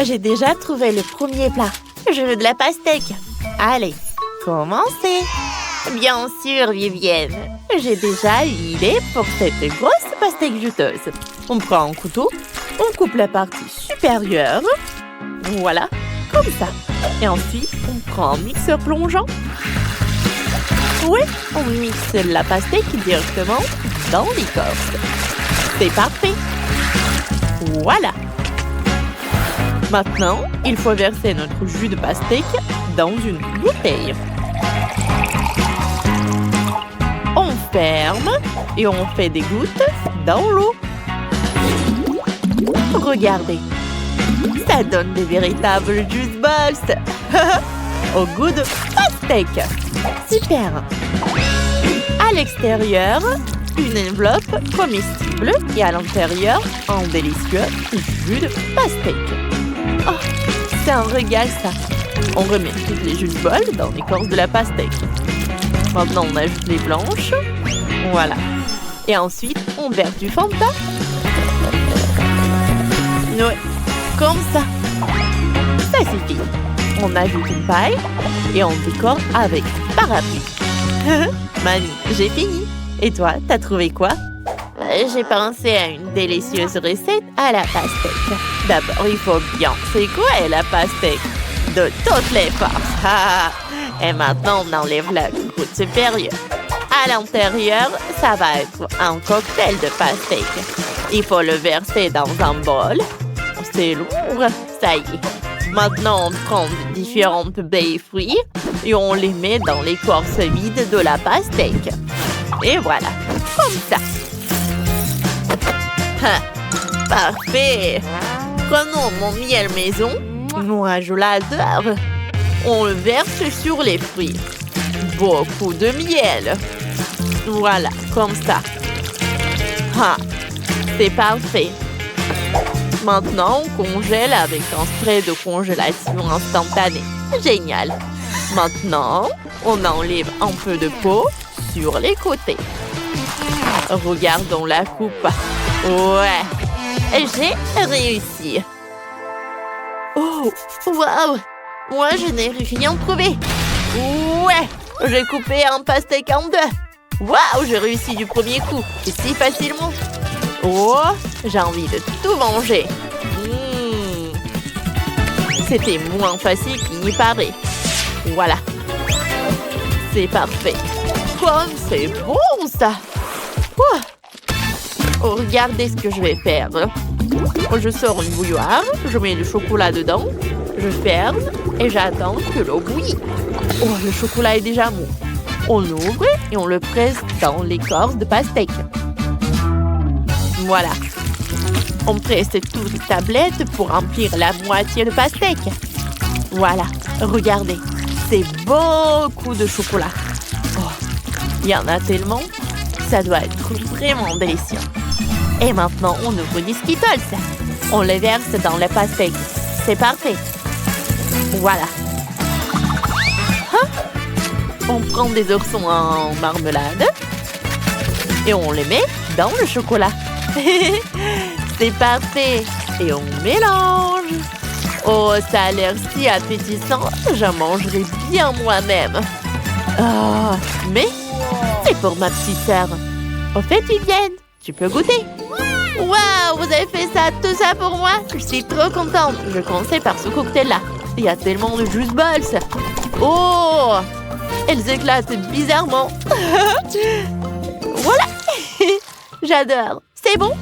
J'ai déjà trouvé le premier plat. Je veux de la pastèque. Allez, commencez. Bien sûr, Vivienne. J'ai déjà une idée pour cette grosse pastèque juteuse. On prend un couteau, on coupe la partie supérieure. Voilà, comme ça. Et ensuite, on prend un mixeur plongeant. Oui, on mixe la pastèque directement dans l'écorce. C'est parfait. Voilà. Maintenant, il faut verser notre jus de pastèque dans une bouteille. On ferme et on fait des gouttes dans l'eau. Regardez, ça donne des véritables juice balls au goût de pastèque. Super. À l'extérieur, une enveloppe comestible et à l'intérieur, un délicieux jus de pastèque. Oh, c'est un régal ça. On remet toutes les juice balls dans l'écorce de la pastèque. Maintenant, on ajoute les blanches. Voilà. Et ensuite, on verse du Fanta. Oui, comme ça. Ça suffit. On ajoute une paille et on décore avec parapluie. Mamie, j'ai fini. Et toi, t'as trouvé quoi? J'ai pensé à une délicieuse recette à la pastèque. D'abord, il faut bien secouer la pastèque de toutes les forces. Et maintenant, on enlève la croûte supérieure. À l'intérieur, ça va être un cocktail de pastèque. Il faut le verser dans un bol. C'est lourd, ça y est. Maintenant, on prend différentes baies et fruits et on les met dans l'écorce vide de la pastèque. Et voilà, comme ça. Parfait. Prenons mon miel maison. Moi, je l'adore. On le verse sur les fruits. Beaucoup de miel. Voilà, comme ça. C'est parfait. Maintenant, on congèle avec un spray de congélation instantanée. Génial. Maintenant, on enlève un peu de peau sur les côtés. Regardons la coupe. Ouais, j'ai réussi. Oh, waouh! Moi, je n'ai rien trouvé. Ouais, j'ai coupé un pastèque en deux. Waouh, j'ai réussi du premier coup. Et si facilement. Oh, j'ai envie de tout manger. C'était moins facile qu'il n'y paraît. Voilà. C'est parfait. Comme c'est bon, ça. Oh, regardez ce que je vais faire. Je sors une bouilloire, je mets le chocolat dedans, je ferme et j'attends que l'eau bouillit. Oh, le chocolat est déjà mou. On l'ouvre et on le presse dans l'écorce de pastèque. Voilà. On presse toutes les tablettes pour remplir la moitié de pastèque. Voilà. Regardez. C'est beaucoup de chocolat. Oh, il y en a tellement. Ça doit être vraiment délicieux. Et maintenant, on ouvre des Skittles. On les verse dans la pastèque. C'est parfait. Voilà. On prend des oursons en marmelade et on les met dans le chocolat. C'est parfait. Et on mélange. Oh, ça a l'air si appétissant. J'en mangerai bien moi-même. Oh, mais c'est pour ma petite sœur. Au fait, Vivienne, tu peux goûter. Waouh, vous avez fait ça, tout ça pour moi? Je suis trop contente. Je commençais par ce cocktail-là. Il y a tellement de juice balls. Oh, elles éclatent bizarrement. Voilà. J'adore. C'est bon.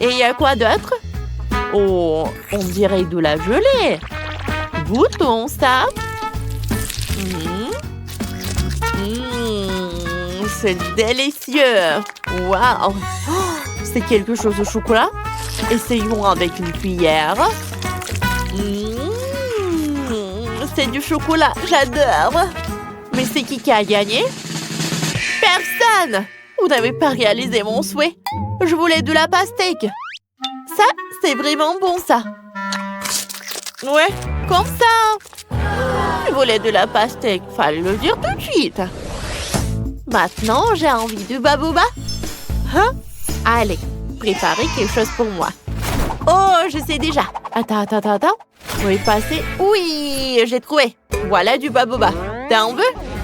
Et il y a quoi d'autre? Oh, on dirait de la gelée. Goûtons ça. C'est délicieux. Waouh. C'est quelque chose au chocolat. Essayons avec une cuillère. C'est du chocolat. J'adore. Mais c'est qui a gagné? Personne. Vous n'avez pas réalisé mon souhait. Je voulais de la pastèque. Ça, c'est vraiment bon, ça. Ouais, comme ça. Je voulais de la pastèque. Fallait le dire tout de suite. Maintenant, j'ai envie de babouba. Allez, préparez quelque chose pour moi. Oh, je sais déjà. Attends. Oui, passer. Oui, j'ai trouvé. Voilà du baboba. T'en veux?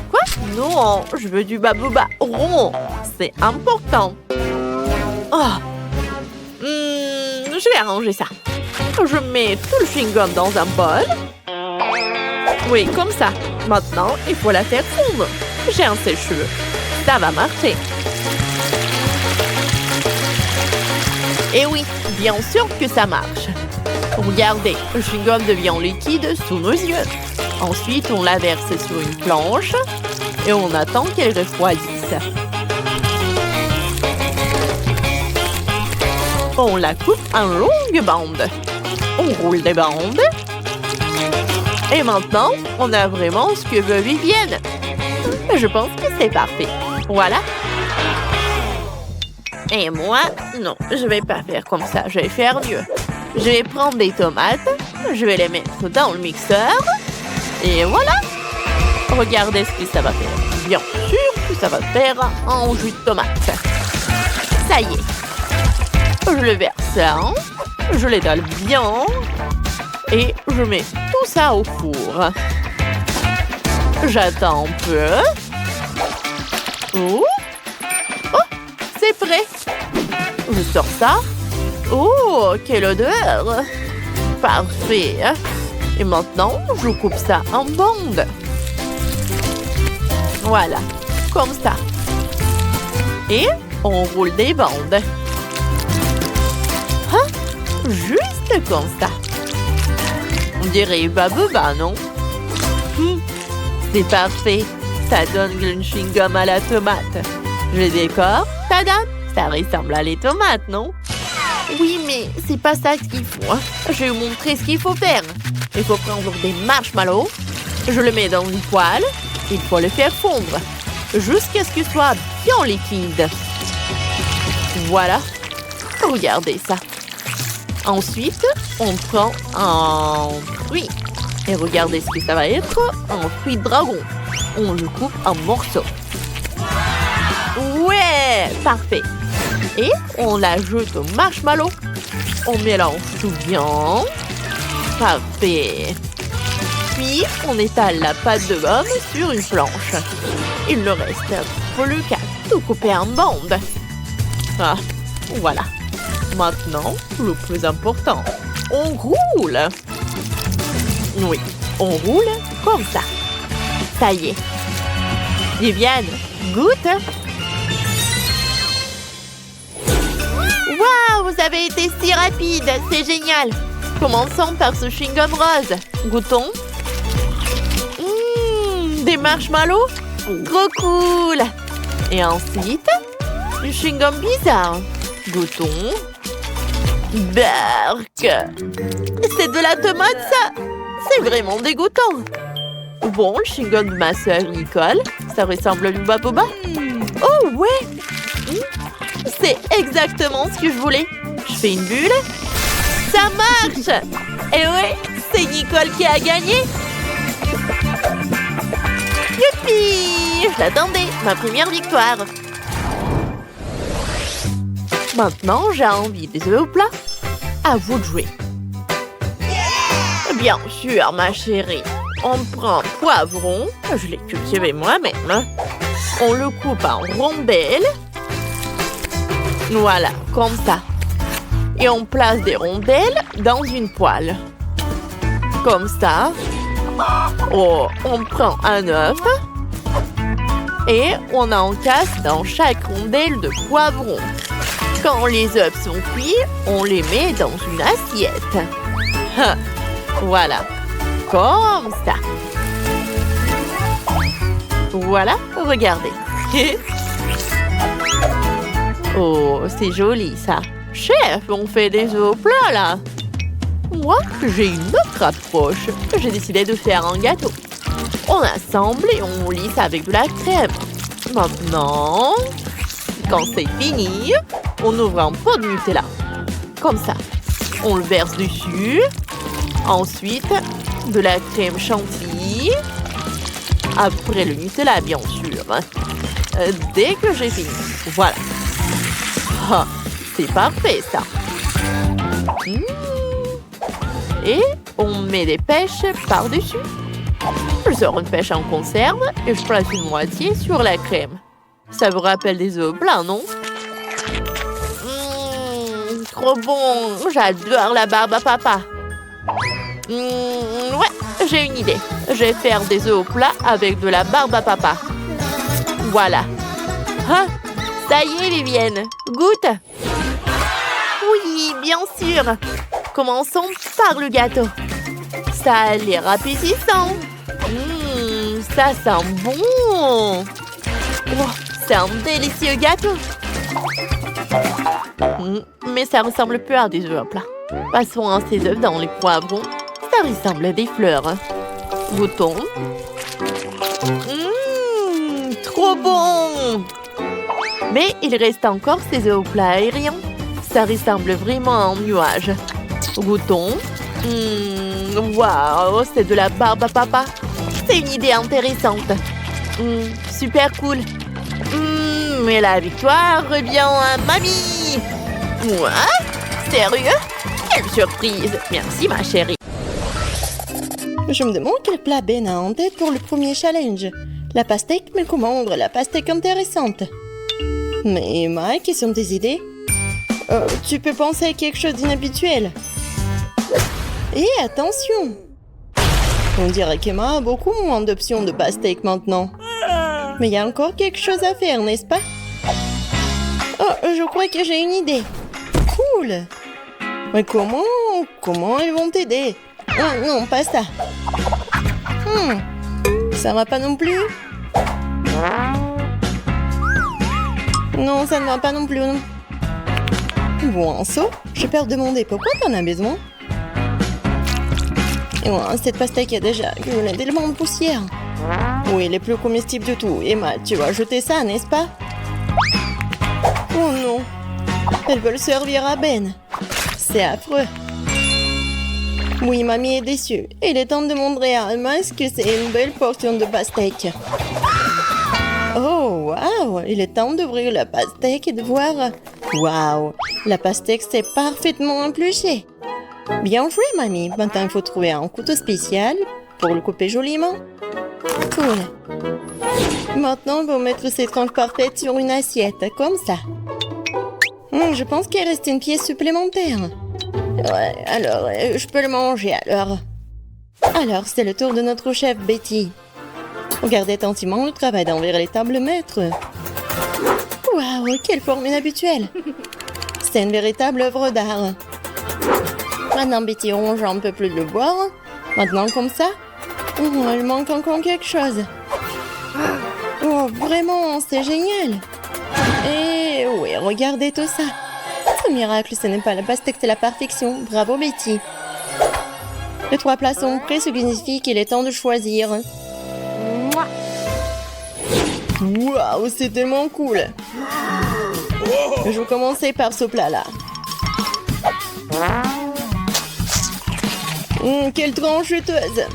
Quoi? Non, je veux du baboba rond. C'est important. Oh. Je vais arranger ça. Je mets tout le chewing-gum dans un bol. Oui, comme ça. Maintenant, il faut la faire fondre. J'ai un sèche-cheveux. Ça va marcher. Et oui, bien sûr que ça marche. Regardez, le chewing-gum devient liquide sous nos yeux. Ensuite, on la verse sur une planche et on attend qu'elle refroidisse. On la coupe en longues bandes. On roule des bandes. Et maintenant, on a vraiment ce que veut Vivienne. Je pense que c'est parfait. Voilà. Et moi, non, je vais pas faire comme ça. Je vais faire mieux. Je vais prendre des tomates. Je vais les mettre dans le mixeur. Et voilà. Regardez ce que ça va faire. Bien sûr que ça va faire un jus de tomate. Ça y est. Je le verse. Je l'étale bien. Et je mets tout ça au four. J'attends un peu. Oh, c'est prêt. Je sors ça. Oh, quelle odeur. Parfait. Et maintenant, je coupe ça en bandes. Voilà, comme ça. Et on roule des bandes. Hein? Juste comme ça. On dirait baboba, non? C'est parfait. Ça donne le chewing-gum à la tomate. Je décore. Tadam! Ça ressemble à les tomates, non? Oui, mais c'est pas ça qu'il faut. Je vais vous montrer ce qu'il faut faire. Il faut prendre des marshmallows. Je le mets dans une poêle. Il faut le faire fondre. Jusqu'à ce qu'il soit bien liquide. Voilà. Regardez ça. Ensuite, on prend un fruit. Et regardez ce que ça va être. Un fruit de dragon. On le coupe en morceaux. Ouais, parfait. Et on l'ajoute au marshmallow. On mélange tout bien. Parfait. Puis, on étale la pâte de gomme sur une planche. Il ne reste plus qu'à tout couper en bandes. Ah, voilà. Maintenant, le plus important, on roule. Oui, on roule comme ça. Ça y est. Viviane, goûte. Waouh, vous avez été si rapide, c'est génial. Commençons par ce chewing-gum rose. Goûtons. Des marshmallows. Trop cool. Et ensuite, du chewing-gum bizarre. Goûtons. Berk. C'est de la tomate, ça. C'est vraiment dégoûtant. Bon, le chewing-gum de ma sœur Nicole, ça ressemble à du baboba. Oh ouais. C'est exactement ce que je voulais. Je fais une bulle. Ça marche. Et ouais, c'est Nicole qui a gagné. Youpi! Je l'attendais, ma première victoire. Maintenant, j'ai envie des œufs au plat. À vous de jouer. Bien sûr, ma chérie. On prend un poivron. Je l'ai cultivé moi-même. On le coupe en rondelles. Voilà, comme ça. Et on place des rondelles dans une poêle. Comme ça. Oh, on prend un œuf. Et on encasse dans chaque rondelle de poivron. Quand les œufs sont cuits, on les met dans une assiette. Voilà. Comme ça. Voilà, regardez. Oh, c'est joli ça. Chef, on fait des œufs au plat là. Moi, j'ai une autre approche. J'ai décidé de faire un gâteau. On assemble et on lisse avec de la crème. Maintenant, quand c'est fini, on ouvre un pot de Nutella. Comme ça. On le verse dessus. Ensuite, de la crème chantilly. Après le Nutella, bien sûr. Dès que j'ai fini. Voilà. Ah, c'est parfait, ça. Et On met des pêches par-dessus. Je sors une pêche en conserve et je place une moitié sur la crème. Ça vous rappelle des œufs plats, non? Trop bon! J'adore la barbe à papa. Ouais, j'ai une idée. Je vais faire des œufs au plat avec de la barbe à papa. Voilà. Ah, ça y est, Vivienne. Goûte. Oui, bien sûr. Commençons par le gâteau. Ça a l'air appétissant. Ça sent bon. Oh, c'est un délicieux gâteau. Mais ça ressemble peu à des œufs à plat. Passons à ces œufs dans les poivrons. Ça ressemble à des fleurs. Goûtons. Trop bon! Mais il reste encore ces œufs au plat aérien. Ça ressemble vraiment à un nuage. Goûtons. Waouh, c'est de la barbe à papa. C'est une idée intéressante. Super cool. Mais la victoire revient à mamie. Moi? Sérieux? Quelle surprise! Merci, ma chérie. Je me demande quel plat Ben a en tête pour le premier challenge. La pastèque, mais comment rendre la pastèque intéressante? Mais Emma, quelles sont tes idées? Tu peux penser à quelque chose d'inhabituel. Et attention! On dirait qu'Emma a beaucoup moins d'options de pastèque maintenant. Mais il y a encore quelque chose à faire, n'est-ce pas? Oh, je crois que j'ai une idée. Cool! Mais comment ils vont t'aider? Ah non, pas ça. Ça va pas non plus? Non, ça ne va pas non plus. Bon, un seau, j'ai peur de demander pourquoi t'en as besoin. Et voilà, cette pastèque a déjà accumulé tellement de poussière. Oui, les plus comestibles de tout. Emma, tu vas jeter ça, n'est-ce pas? Oh non. Elles veulent servir à Ben. C'est affreux. Oui, mamie est déçue. Il est temps de montrer à Emma que c'est une belle portion de pastèque. Oh, waouh! Il est temps d'ouvrir la pastèque et de voir... Waouh! La pastèque s'est parfaitement épluchée. Bien joué, mamie. Maintenant, il faut trouver un couteau spécial pour le couper joliment. Cool. Maintenant, on va mettre ces tranches parfaites sur une assiette, comme ça. Je pense qu'il reste une pièce supplémentaire. Ouais, alors, je peux le manger, alors. Alors, c'est le tour de notre chef, Betty. Regardez attentivement le travail d'envers les tables maîtres. Waouh, quelle forme inhabituelle. C'est une véritable œuvre d'art. Maintenant, Betty ronge un peu plus de le boire. Maintenant, comme ça. Il manque encore quelque chose. Oh, vraiment, c'est génial. Et oui, regardez tout ça. Ce miracle, ce n'est pas la pastèque, c'est la perfection. Bravo, Betty. Les 3 plats sont prêts, ce qui signifie qu'il est temps de choisir. Waouh, c'est tellement cool. Je vais commencer par ce plat-là. Quelle tranche juteuse.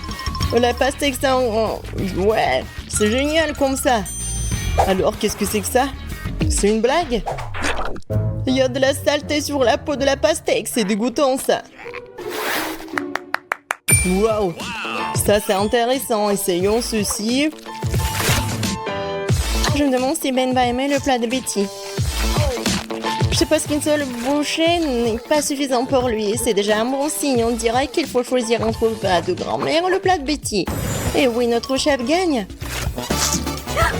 La pastèque, ça... Ouais, c'est génial comme ça. Alors, qu'est-ce que c'est que ça? C'est une blague? Il y a de la saleté sur la peau de la pastèque, c'est dégoûtant ça. Waouh, ça c'est intéressant, essayons ceci. Je me demande si Ben va aimer le plat de Betty. Je suppose qu'une seule bouchée n'est pas suffisant pour lui. C'est déjà un bon signe, on dirait qu'il faut choisir entre le plat de grand-mère et le plat de Betty. Et oui, notre chef gagne.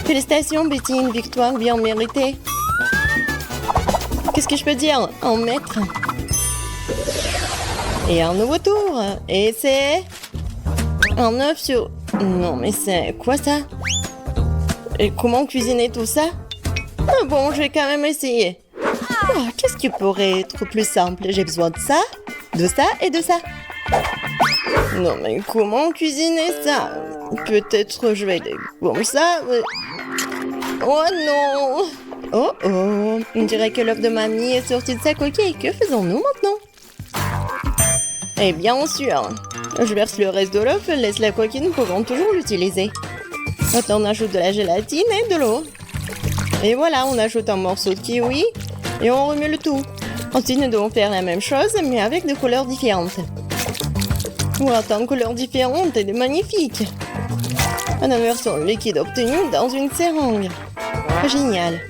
Félicitations Betty, une victoire bien méritée. Qu'est-ce que je peux dire? Un maître. Et un nouveau tour. Et c'est... un œuf sur... Non mais c'est... quoi ça? Et comment cuisiner tout ça? Ah bon, je vais quand même essayer. Oh, qu'est-ce qui pourrait être plus simple? J'ai besoin de ça et de ça. Non mais comment cuisiner ça? Peut-être je vais... comme ça... Oh non! Oh oh! On dirait que l'œuf de mamie est sorti de sa coquille. Que faisons-nous maintenant? Eh bien sûr! Je verse le reste de l'œuf, laisse la coquille, nous pouvons toujours l'utiliser. Maintenant, on ajoute de la gélatine et de l'eau. Et voilà, on ajoute un morceau de kiwi et on remue le tout. Ensuite, nous devons faire la même chose, mais avec des couleurs différentes. Voilà, tant de couleurs différentes, elle est magnifique. Un inversion liquide obtenu dans une seringue. Génial.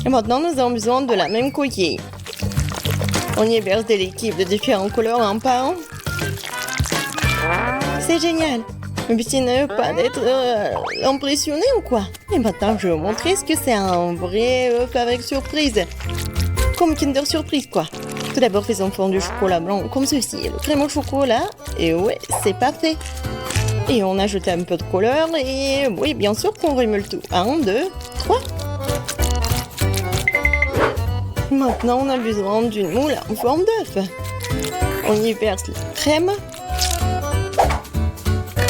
Et maintenant, nous avons besoin de la même coquille. On y verse des liquides de différentes couleurs en par un. C'est génial. Le but, c'est ne pas d'être impressionné ou quoi? Et maintenant, je vais vous montrer ce que c'est un vrai œuf avec surprise. Comme Kinder Surprise, quoi. Tout d'abord, faisons fondre du chocolat blanc comme ceci. Le crème au chocolat. Et ouais, c'est parfait. Et on ajoute un peu de couleur. Et oui, bien sûr qu'on remet le tout. 1, 2, 3. Maintenant, on a besoin d'une moule en forme d'œuf. On y verse la crème.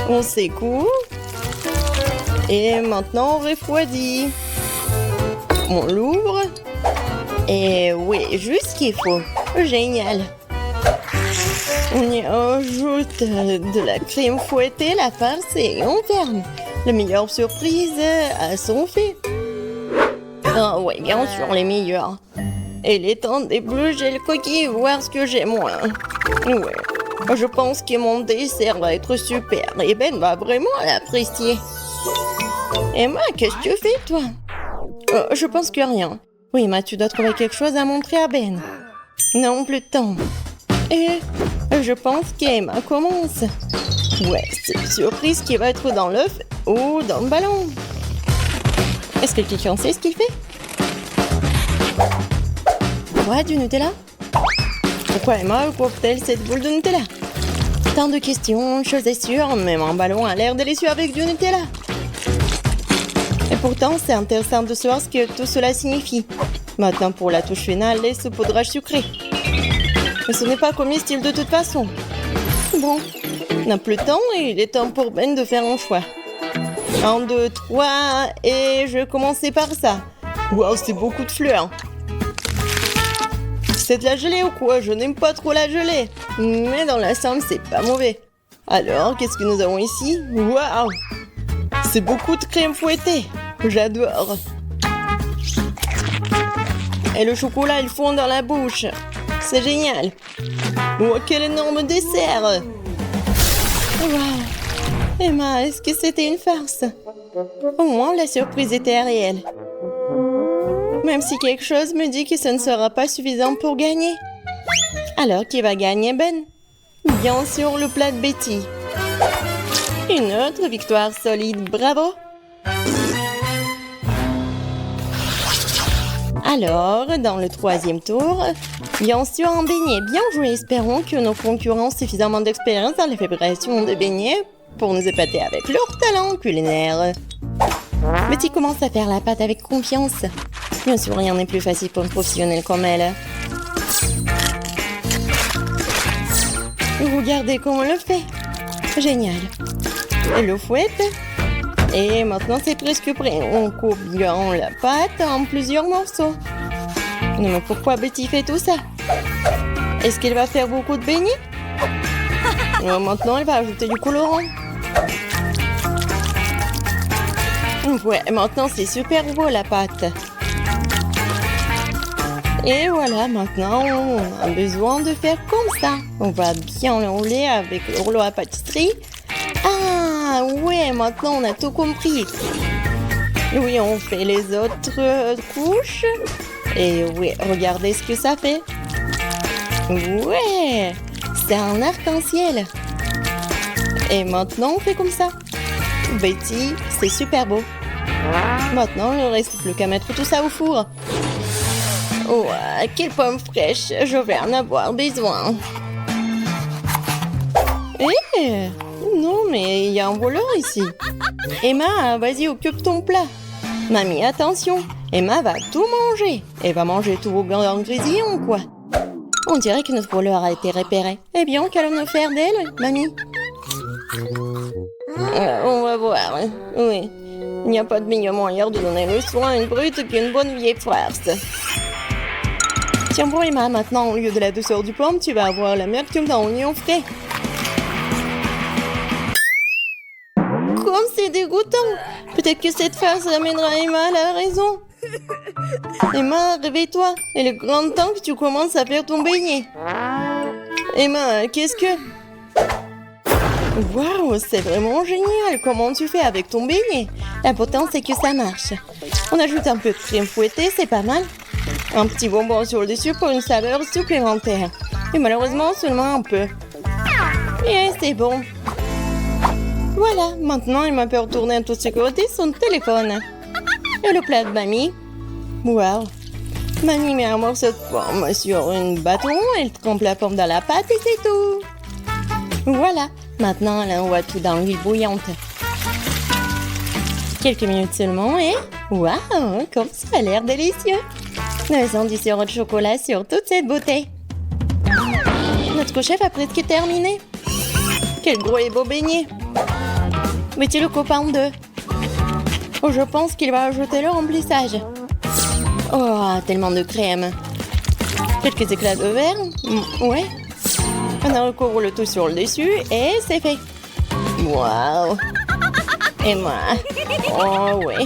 On secoue. Et maintenant, on refroidit. On l'ouvre. Et oui, juste ce qu'il faut. Génial. On y ajoute de la crème fouettée, la farce et on ferme. La meilleure surprise à son fait. Ah ouais, bien sûr, les meilleurs. Et il est temps d'éplucher le coquille, voir ce que j'ai moi. Ouais, je pense que mon dessert va être super. Et Ben va vraiment l'apprécier. Emma, qu'est-ce que tu fais, toi? Je pense que rien. Oui, Emma, tu dois trouver quelque chose à montrer à Ben. Non, plus de temps. Et je pense qu'Emma commence. Ouais, c'est une surprise qui va être dans l'œuf ou dans le ballon. Est-ce que quelqu'un sait ce qu'il fait? Quoi, du Nutella? Pourquoi Emma ouvre-t-elle cette boule de Nutella? Tant de questions, chose est sûre, même un ballon a l'air délicieux avec du Nutella. Et pourtant, c'est intéressant de savoir ce que tout cela signifie. Maintenant, pour la touche finale, les saupoudrages sucrés. Mais ce n'est pas comestible de toute façon. Bon, on n'a plus de temps et il est temps pour Ben de faire un choix. 1, 2, 3, et je vais commencer par ça. Waouh, c'est beaucoup de fleurs. C'est de la gelée ou quoi? Je n'aime pas trop la gelée. Mais dans la l'ensemble, c'est pas mauvais. Alors, qu'est-ce que nous avons ici? Waouh! C'est beaucoup de crème fouettée. J'adore. Et le chocolat, il fond dans la bouche. C'est génial. Oh, quel énorme dessert! Waouh! Emma, est-ce que c'était une farce? Au moins, la surprise était réelle. Même si quelque chose me dit que ce ne sera pas suffisant pour gagner. Alors, qui va gagner, Ben? Bien sûr, le plat de Betty. Une autre victoire solide, bravo! Alors, dans le troisième tour, bien sûr un beignet. Bien joué, espérons que nos concurrents ont suffisamment d'expérience dans la fabrication de beignets pour nous épater avec leur talent culinaire. Betty commence à faire la pâte avec confiance. Bien sûr, rien n'est plus facile pour une professionnelle comme elle. Regardez comment elle le fait. Génial. Elle le fouette. Et maintenant, c'est presque prêt. On coupe bien la pâte en plusieurs morceaux. Non, mais pourquoi Betty fait tout ça? Est-ce qu'elle va faire beaucoup de beignets? Maintenant, elle va ajouter du colorant. Ouais, maintenant, c'est super beau la pâte. Et voilà, maintenant, on a besoin de faire comme ça. On va bien l'enrouler avec le rouleau à pâtisserie. Ah, ouais, maintenant, on a tout compris. Oui, on fait les autres couches. Et oui, regardez ce que ça fait. Ouais, c'est un arc-en-ciel. Et maintenant, on fait comme ça. Betty, c'est super beau. Maintenant, il ne reste plus qu'à mettre tout ça au four. Oh, quelle pomme fraîche, je vais en avoir besoin. Non, mais il y a un voleur ici. Emma, vas-y, occupe ton plat. Mamie, attention, Emma va tout manger. Elle va manger tout vos ingrédients ou quoi? On dirait que notre voleur a été repéré. Eh bien, qu'allons-nous faire d'elle, mamie? On va voir, oui. Il n'y a pas de meilleur moyen de donner le soin à une brute qu'une bonne vieille farce. Tiens bon Emma, maintenant au lieu de la douceur du pomme, tu vas avoir l'amertume d'un oignon frais. Comme c'est dégoûtant. Peut-être que cette farce amènera Emma à la raison. Emma, réveille-toi. Il est grand temps que tu commences à faire ton beignet. Emma, qu'est-ce que... Waouh, c'est vraiment génial! Comment tu fais avec ton beignet? L'important, c'est que ça marche. On ajoute un peu de crème fouettée, c'est pas mal. Un petit bonbon sur le dessus pour une saveur supplémentaire. Et malheureusement, seulement un peu. Et c'est bon. Voilà, maintenant, il peut retourner en toute sécurité son téléphone. Et le plat de mamie. Waouh! Mamie met un morceau de pomme sur un bâton, elle trempe la pomme dans la pâte et c'est tout. Voilà, maintenant elle envoie tout dans l'huile bouillante. Quelques minutes seulement et... Waouh, comme ça a l'air délicieux. Nous du sirop de chocolat sur toute cette beauté. Notre chef a presque terminé. Quel gros et beau beignet. Mettez le copain en deux. Oh, je pense qu'il va ajouter le remplissage. Oh, tellement de crème. Quelques éclats de verre. Ouais. On recouvre le tout sur le dessus et c'est fait. Waouh. Et moi. Oh, ouais.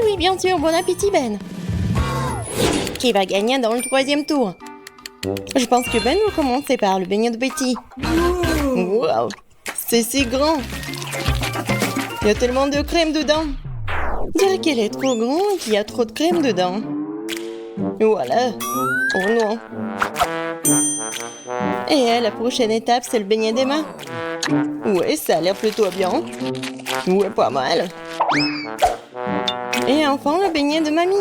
Oui, bien sûr. Bon appétit, Ben. Qui va gagner dans le 3e tour? Je pense que Ben va commencer par le beignet de Betty. Waouh. C'est si grand. Il y a tellement de crème dedans. Je dirais qu'elle est trop grande et qu'il y a trop de crème dedans. Voilà. Oh non. Et la prochaine étape, c'est le beignet d'Emma. Ouais, ça a l'air plutôt bien. Ouais, pas mal. Et enfin, le beignet de mamie.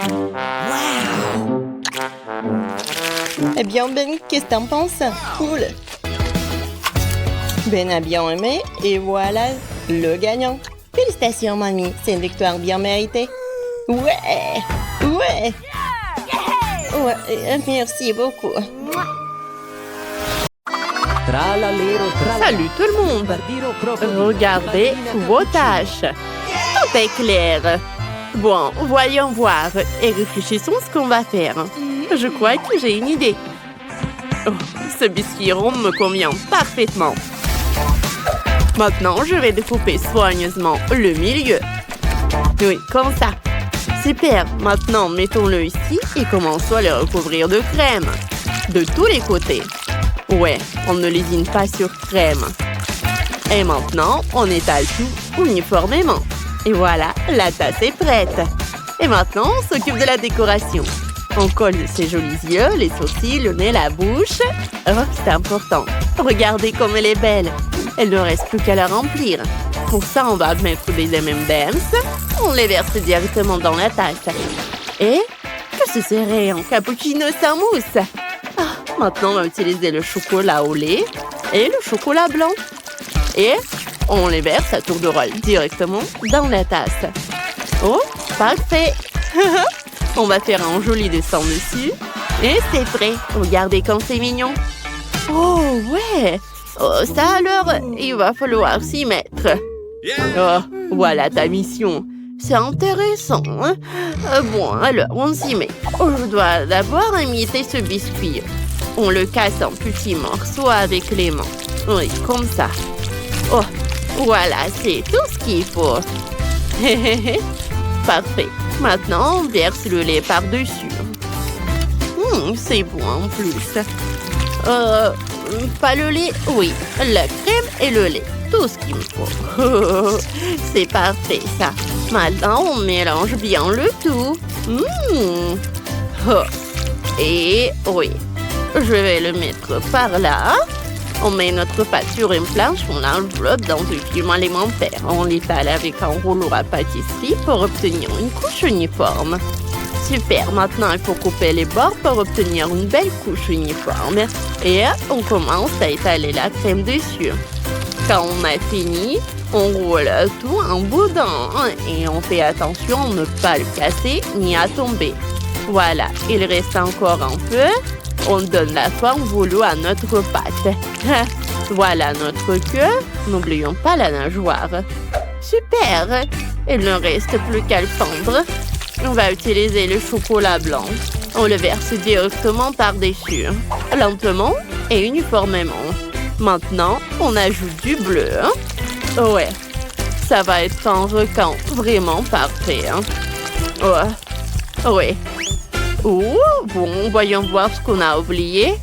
Wow. Eh bien, Ben, qu'est-ce que t'en penses? Cool. Ben a bien aimé et voilà le gagnant. Félicitations, mamie. C'est une victoire bien méritée. Ouais. Ouais. Ouais, merci beaucoup. Salut tout le monde. Regardez vos tâches. Tout est clair. Bon, voyons voir et réfléchissons ce qu'on va faire. Je crois que j'ai une idée. Oh, ce biscuit rond me convient parfaitement. Maintenant, je vais découper soigneusement le milieu. Oui, comme ça. Super. Maintenant, mettons-le ici et commençons à le recouvrir de crème. De tous les côtés. Ouais, on ne lésine pas sur crème. Et maintenant, on étale tout uniformément. Et voilà, la tasse est prête. Et maintenant, on s'occupe de la décoration. On colle ses jolis yeux, les sourcils, le nez, la bouche. Oh, c'est important. Regardez comme elle est belle. Elle ne reste plus qu'à la remplir. Pour ça, on va mettre des M&M's. On les verse directement dans la tasse. Et que ce serait un cappuccino sans mousse? Maintenant, on va utiliser le chocolat au lait et le chocolat blanc. Et on les verse à tour de rôle directement dans la tasse. Oh, parfait! On va faire un joli dessin dessus. Et c'est prêt. Regardez comme c'est mignon. Oh, ouais! Oh, ça alors, il va falloir s'y mettre. Oh, voilà ta mission. C'est intéressant, hein? Bon, alors, on s'y met. Oh, je dois d'abord imiter ce biscuit. On le casse en petits morceaux avec les mains. Oui, comme ça. Oh, voilà, c'est tout ce qu'il faut. Parfait. Maintenant, on verse le lait par-dessus. C'est bon en plus. Pas le lait? Oui, la crème et le lait. Tout ce qu'il me faut. C'est parfait, ça. Maintenant, on mélange bien le tout. Et oui, je vais le mettre par là. On met notre pâte sur une planche, on l'enveloppe dans un film alimentaire. On l'étale avec un rouleau à pâtisserie pour obtenir une couche uniforme. Super, maintenant il faut couper les bords pour obtenir une belle couche uniforme. Et on commence à étaler la crème dessus. Quand on a fini, on roule tout en boudin et on fait attention à ne pas le casser ni à tomber. Voilà, il reste encore un peu. On donne la forme voulue à notre pâte. Voilà notre queue. N'oublions pas la nageoire. Super! Il ne reste plus qu'à le fondre. On va utiliser le chocolat blanc. On le verse directement par-dessus. Lentement et uniformément. Maintenant, on ajoute du bleu. Ouais, ça va être un requin vraiment parfait. Ouais. Oh, bon, voyons voir ce qu'on a oublié.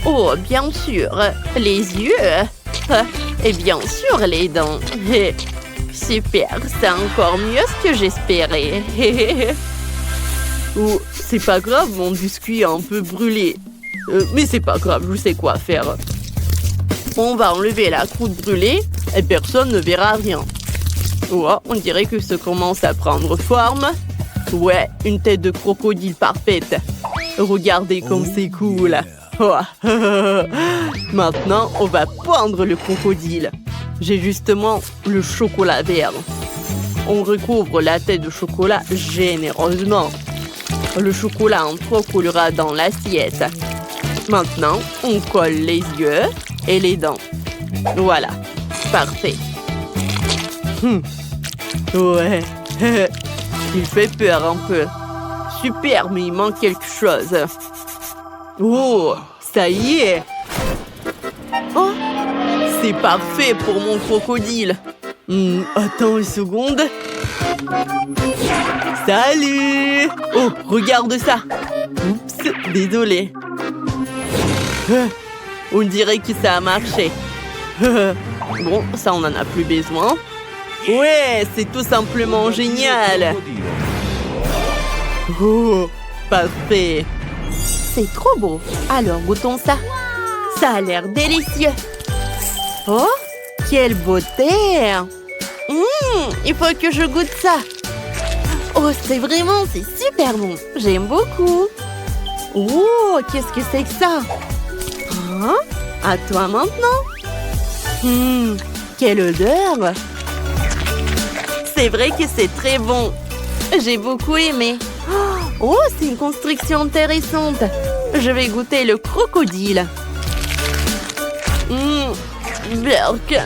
Oh, bien sûr, les yeux. Et bien sûr, les dents. Super, c'est encore mieux ce que j'espérais. Oh, c'est pas grave, mon biscuit est un peu brûlé. Mais c'est pas grave, je sais quoi faire. On va enlever la croûte brûlée et personne ne verra rien. Oh, on dirait que ça commence à prendre forme. Ouais, une tête de crocodile parfaite. Regardez comme c'est cool. Oh. Maintenant, on va pendre le crocodile. J'ai justement le chocolat vert. On recouvre la tête de chocolat généreusement. Le chocolat en trop coulera dans l'assiette. Maintenant, on colle les yeux et les dents. Voilà, parfait. Ouais, il fait peur un peu. Super, mais il manque quelque chose. Oh, ça y est. Oh, c'est parfait pour mon crocodile. Attends une seconde. Salut! Oh, regarde ça. Oups, désolé. On dirait que ça a marché. Bon, ça, on n'en a plus besoin. Ouais, c'est tout simplement génial. Oh, parfait. C'est trop beau. Alors, goûtons ça. Ça a l'air délicieux. Oh, quelle beauté. Il faut que je goûte ça. Oh, c'est super bon. J'aime beaucoup. Oh, qu'est-ce que c'est que ça? Hein? À toi maintenant. Quelle odeur. C'est vrai que c'est très bon. J'ai beaucoup aimé. Oh, c'est une construction intéressante. Je vais goûter le crocodile. Burk,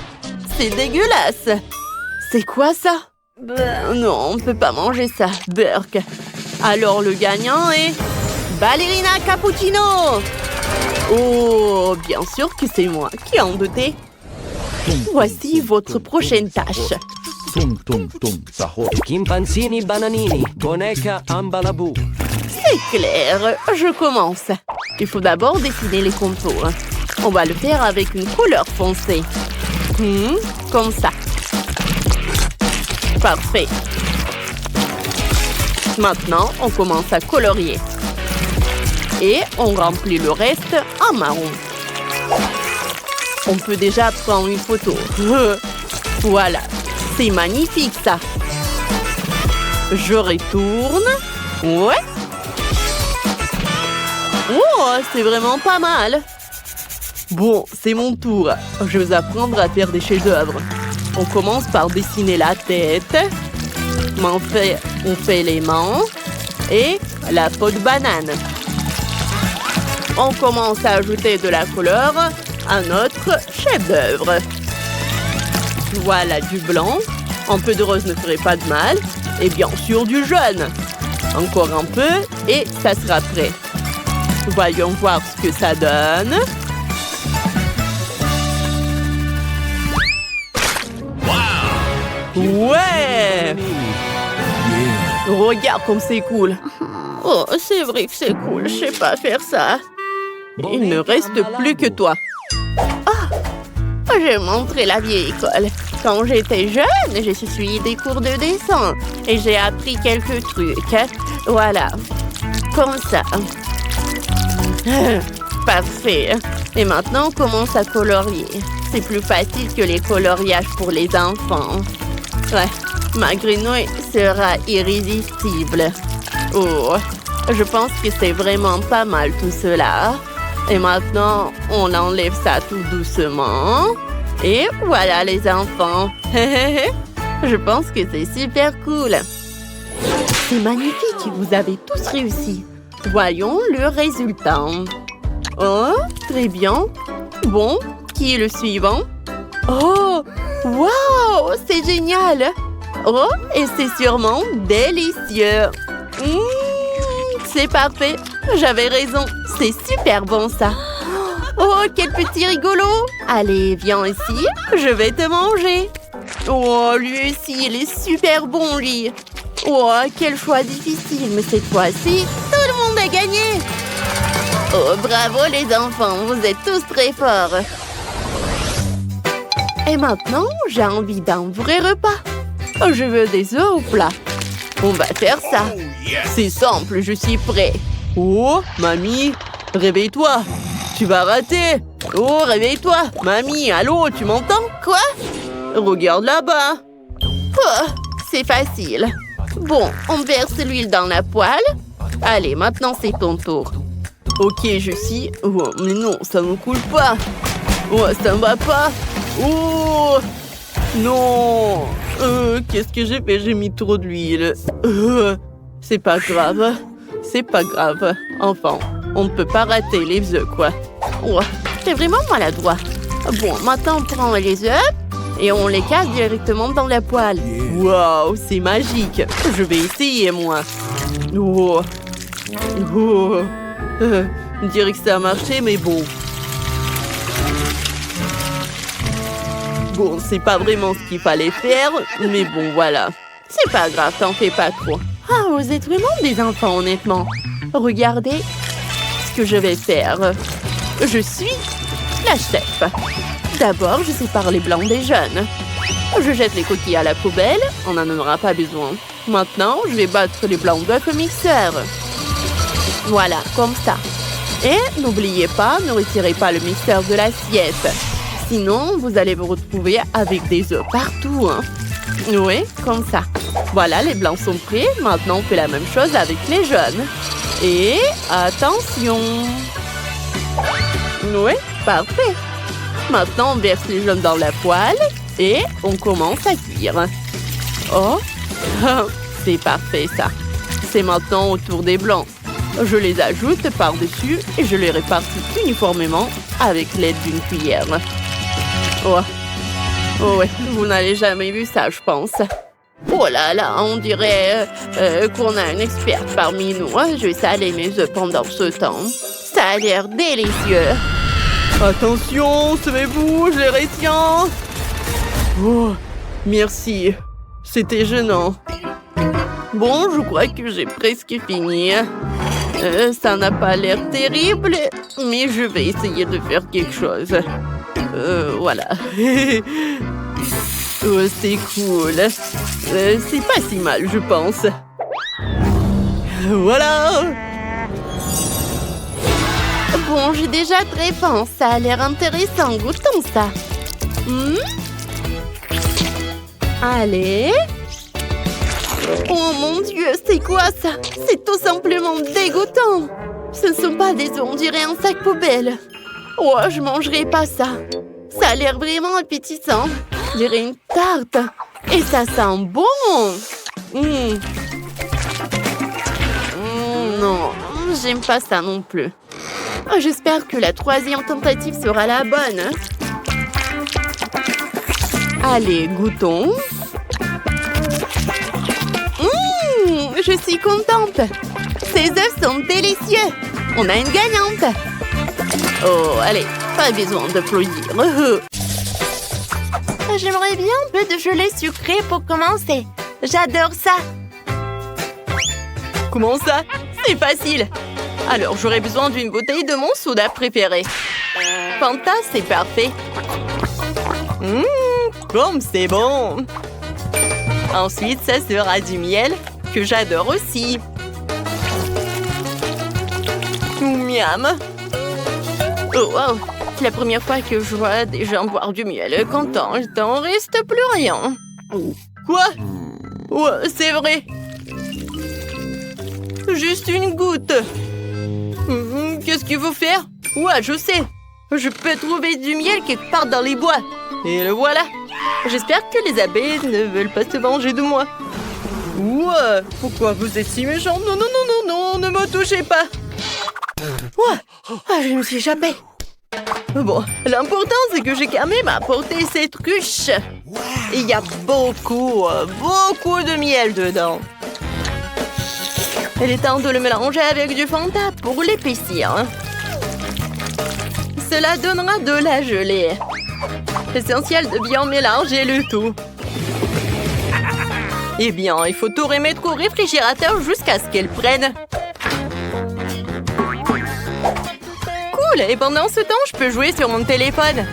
c'est dégueulasse. C'est quoi ça? Non, on ne peut pas manger ça, Burk. Alors le gagnant est Ballerina Cappuccino. Oh, bien sûr que c'est moi qui en doutais. Voici votre prochaine tâche. Chimpanzini bananini, boneca ambalabou. C'est clair, je commence. Il faut d'abord dessiner les contours. On va le faire avec une couleur foncée. Comme ça. Parfait. Maintenant, on commence à colorier. Et on remplit le reste en marron. On peut déjà prendre une photo. Voilà. C'est magnifique, ça. Je retourne. Ouais. Oh, c'est vraiment pas mal. Bon, c'est mon tour. Je vais apprendre à faire des chefs-d'œuvre. On commence par dessiner la tête. On fait les mains et la peau de banane. On commence à ajouter de la couleur à notre chef-d'œuvre. Voilà du blanc. Un peu de rose ne ferait pas de mal. Et bien sûr du jaune. Encore un peu et ça sera prêt. Voyons voir ce que ça donne. Ouais! Regarde comme c'est cool. Oh, c'est vrai que c'est cool. Je sais pas faire ça. Il ne reste plus que toi. J'ai montré la vieille école. Quand j'étais jeune, j'ai suivi des cours de dessin et j'ai appris quelques trucs. Voilà. Comme ça. Parfait. Et maintenant, on commence à colorier. C'est plus facile que les coloriages pour les enfants. Ouais, ma grenouille sera irrésistible. Oh, je pense que c'est vraiment pas mal tout cela. Et maintenant, on enlève ça tout doucement. Et voilà les enfants. Je pense que c'est super cool. C'est magnifique, vous avez tous réussi. Voyons le résultat. Oh, très bien. Bon, qui est le suivant? Oh, wow, c'est génial. Oh, et c'est sûrement délicieux. C'est parfait. J'avais raison. C'est super bon, ça. Oh, quel petit rigolo. Allez, viens ici. Je vais te manger. Oh, lui aussi, il est super bon, lui. Oh, quel choix difficile. Mais cette fois-ci, tout le monde a gagné. Oh, bravo les enfants, vous êtes tous très forts. Et maintenant, j'ai envie d'un vrai repas. Je veux des œufs au plat. On va faire ça. C'est simple, je suis prêt. Oh, mamie, réveille-toi. Tu vas rater. Oh, réveille-toi. Mamie, allô, tu m'entends? Quoi? Regarde là-bas. Oh, c'est facile. Bon, on verse l'huile dans la poêle. Allez, maintenant c'est ton tour. Ok, je suis... Oh, mais non, ça ne coule pas. Oh, ça ne va pas. Oh, non. Qu'est-ce que j'ai fait? J'ai mis trop d'huile. C'est pas grave. C'est pas grave. Enfin, on ne peut pas rater les œufs, quoi. Oh, c'est vraiment maladroit. Bon, maintenant on prend les œufs et on les casse directement dans la poêle. Waouh, c'est magique. Je vais essayer, moi. Oh. Oh. On dirait que ça a marché, mais bon. Bon, c'est pas vraiment ce qu'il fallait faire, mais bon, voilà. C'est pas grave, t'en fais pas trop. Ah, vous êtes vraiment des enfants, honnêtement. Regardez ce que je vais faire. Je suis la chef. D'abord, je sépare les blancs des jaunes. Je jette les coquilles à la poubelle, on n'en aura pas besoin. Maintenant, je vais battre les blancs d'œufs au mixeur. Voilà, comme ça. Et n'oubliez pas, ne retirez pas le mixeur de l'assiette. Sinon, vous allez vous retrouver avec des œufs partout. Hein. Oui, comme ça. Voilà, les blancs sont prêts. Maintenant, on fait la même chose avec les jaunes. Et attention. Oui, parfait. Maintenant, on verse les jaunes dans la poêle et on commence à cuire. Oh, c'est parfait ça. C'est maintenant au tour des blancs. Je les ajoute par-dessus et je les répartis uniformément avec l'aide d'une cuillère. Oh, oh ouais, vous n'avez jamais vu ça, je pense. Oh là là, on dirait qu'on a une experte parmi nous. Je vais saler mes œufs pendant ce temps. Ça a l'air délicieux. Attention, semez-vous, je les retiens. Oh, merci. C'était gênant. Bon, je crois que j'ai presque fini. Ça n'a pas l'air terrible, mais je vais essayer de faire quelque chose. Voilà. Oh, c'est cool. C'est pas si mal, je pense. Voilà. Bon, j'ai déjà très faim. Ça a l'air intéressant. Goûtons ça. Allez. Oh mon Dieu, c'est quoi ça? C'est tout simplement dégoûtant. Ce ne sont pas des œufs, on dirait un sac poubelle. Oh, je mangerai pas ça. Ça a l'air vraiment appétissant. On dirait une tarte. Et ça sent bon. Non, j'aime pas ça non plus. Oh, j'espère que la troisième tentative sera la bonne. Allez, goûtons. Je suis contente. Ces œufs sont délicieux. On a une gagnante. Oh, allez, pas besoin d'applaudir. J'aimerais bien un peu de gelée sucrée pour commencer. J'adore ça. Comment ça? C'est facile. Alors, j'aurais besoin d'une bouteille de mon soda préféré. Fanta, c'est parfait. Comme c'est bon. Ensuite, ça sera du miel, que j'adore aussi. Miam. Oh, wow. C'est la première fois que je vois des gens boire du miel. Content, il t'en reste plus rien. Quoi? Oh, c'est vrai. Juste une goutte. Qu'est-ce qu'il faut faire? Ouais, je sais. Je peux trouver du miel quelque part dans les bois. Et le voilà. J'espère que les abeilles ne veulent pas se venger de moi. Ouais, pourquoi vous êtes si méchant? Non, non, non, non, non, ne me touchez pas. Ouais, je me suis échappée. Bon, l'important, c'est que j'ai quand même apporté cette ruche. Il y a beaucoup de miel dedans. Il est temps de le mélanger avec du Fanta pour l'épaissir. Cela donnera de la gelée. Essentiel de bien mélanger le tout. Eh bien, il faut tout remettre au réfrigérateur jusqu'à ce qu'elle prenne. cool! Et pendant ce temps, je peux jouer sur mon téléphone.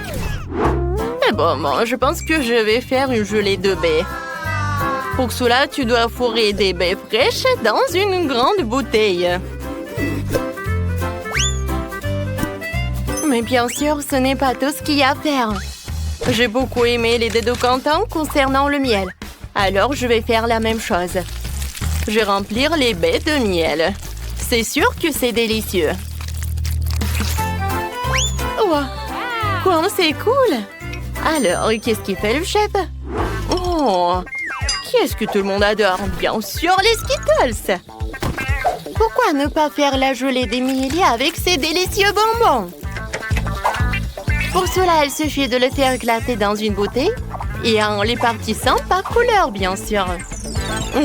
Mais bon, je pense que je vais faire une gelée de baies. Pour cela, tu dois fourrer des baies fraîches dans une grande bouteille. Mais bien sûr, ce n'est pas tout ce qu'il y a à faire. J'ai beaucoup aimé les dés de Quentin concernant le miel. Alors, je vais faire la même chose. Je vais remplir les baies de miel. C'est sûr que c'est délicieux. Wow. Quoi, c'est cool! Alors, qu'est-ce qu'il fait le chef? Oh! Qu'est-ce que tout le monde adore? Bien sûr, les Skittles! Pourquoi ne pas faire la gelée d'Emilie avec ces délicieux bonbons? Pour cela, il suffit de le faire éclater dans une bouteille et en les partissant par couleur, bien sûr.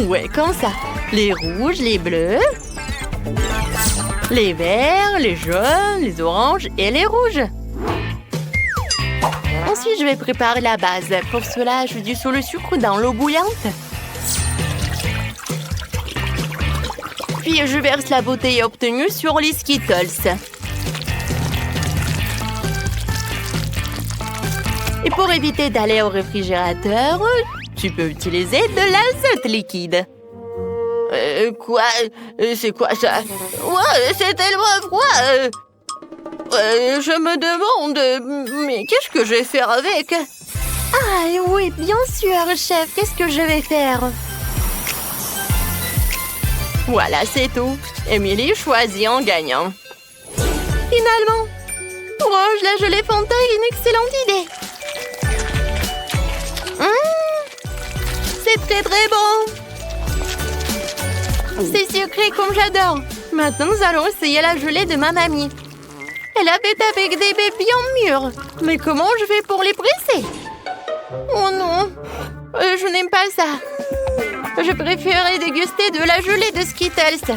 Ouais, comme ça. Les rouges, les bleus, les verts, les jaunes, les oranges et les rouges. Ensuite, je vais préparer la base. Pour cela, je dissout le sucre dans l'eau bouillante. Puis, je verse la bouteille obtenue sur les Skittles. Et pour éviter d'aller au réfrigérateur, tu peux utiliser de l'azote liquide. Quoi? C'est quoi ça? Ouais, c'est tellement froid! Je me demande, mais qu'est-ce que je vais faire avec? Ah oui, bien sûr, chef, qu'est-ce que je vais faire? Voilà, c'est tout. Émilie choisit en gagnant. Finalement, Rouge, la gelée Fanta est une excellente idée. C'est très très bon. C'est sucré comme j'adore. Maintenant, nous allons essayer la gelée de ma mamie. Elle a fait avec des baies bien mûres. Mais comment je fais pour les presser? Oh non, je n'aime pas ça. Je préférerais déguster de la gelée de Skittles.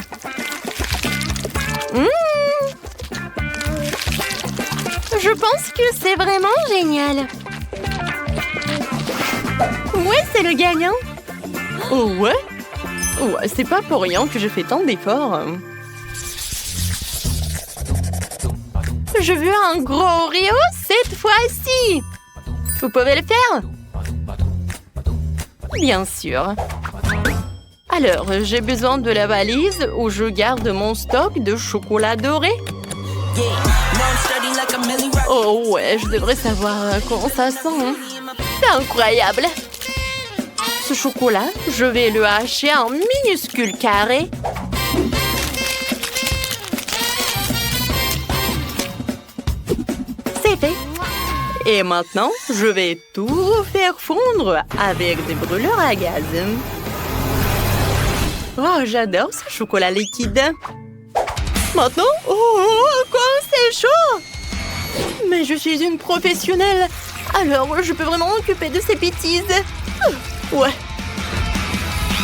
Je pense que c'est vraiment génial. Ouais, c'est le gagnant. Oh ouais? Ouais, c'est pas pour rien que je fais tant d'efforts. Je veux un gros Oreo cette fois-ci. Vous pouvez le faire? Bien sûr. Alors, j'ai besoin de la valise où je garde mon stock de chocolat doré. Oh ouais, je devrais savoir comment ça sent. C'est incroyable. Ce chocolat, je vais le hacher en minuscules carrés. C'est fait. Et maintenant, je vais tout faire fondre avec des brûleurs à gaz. Oh, j'adore ce chocolat liquide. Maintenant, comme c'est chaud! Mais je suis une professionnelle, alors je peux vraiment m'occuper de ces bêtises. Ouais.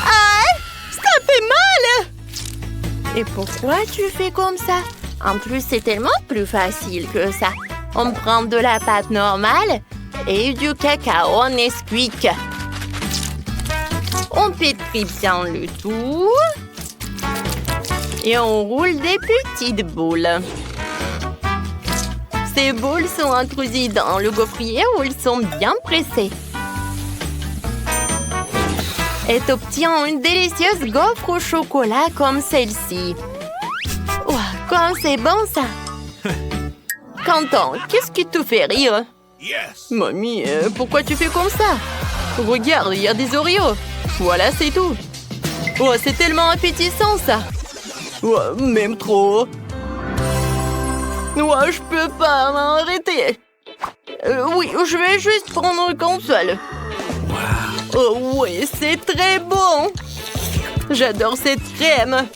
Ah, ça fait mal! Et pourquoi tu fais comme ça? En plus, c'est tellement plus facile que ça. On prend de la pâte normale et du cacao en Nesquik. On pétrit bien le tout. Et on roule des petites boules. Ces boules sont introduites dans le gaufrier où ils sont bien pressés. Et obtient une délicieuse gaufre au chocolat comme celle-ci. Wow, comme c'est bon ça! Quentin, qu'est-ce qui te fait rire? Yes. Mamie, pourquoi tu fais comme ça? Regarde, il y a des Oreos. Voilà, c'est tout. Oh, c'est tellement appétissant ça. Ouais, même trop. Ouais, je peux pas m'arrêter. Oui, je vais juste prendre une console. Oh oui, c'est très bon. J'adore cette crème.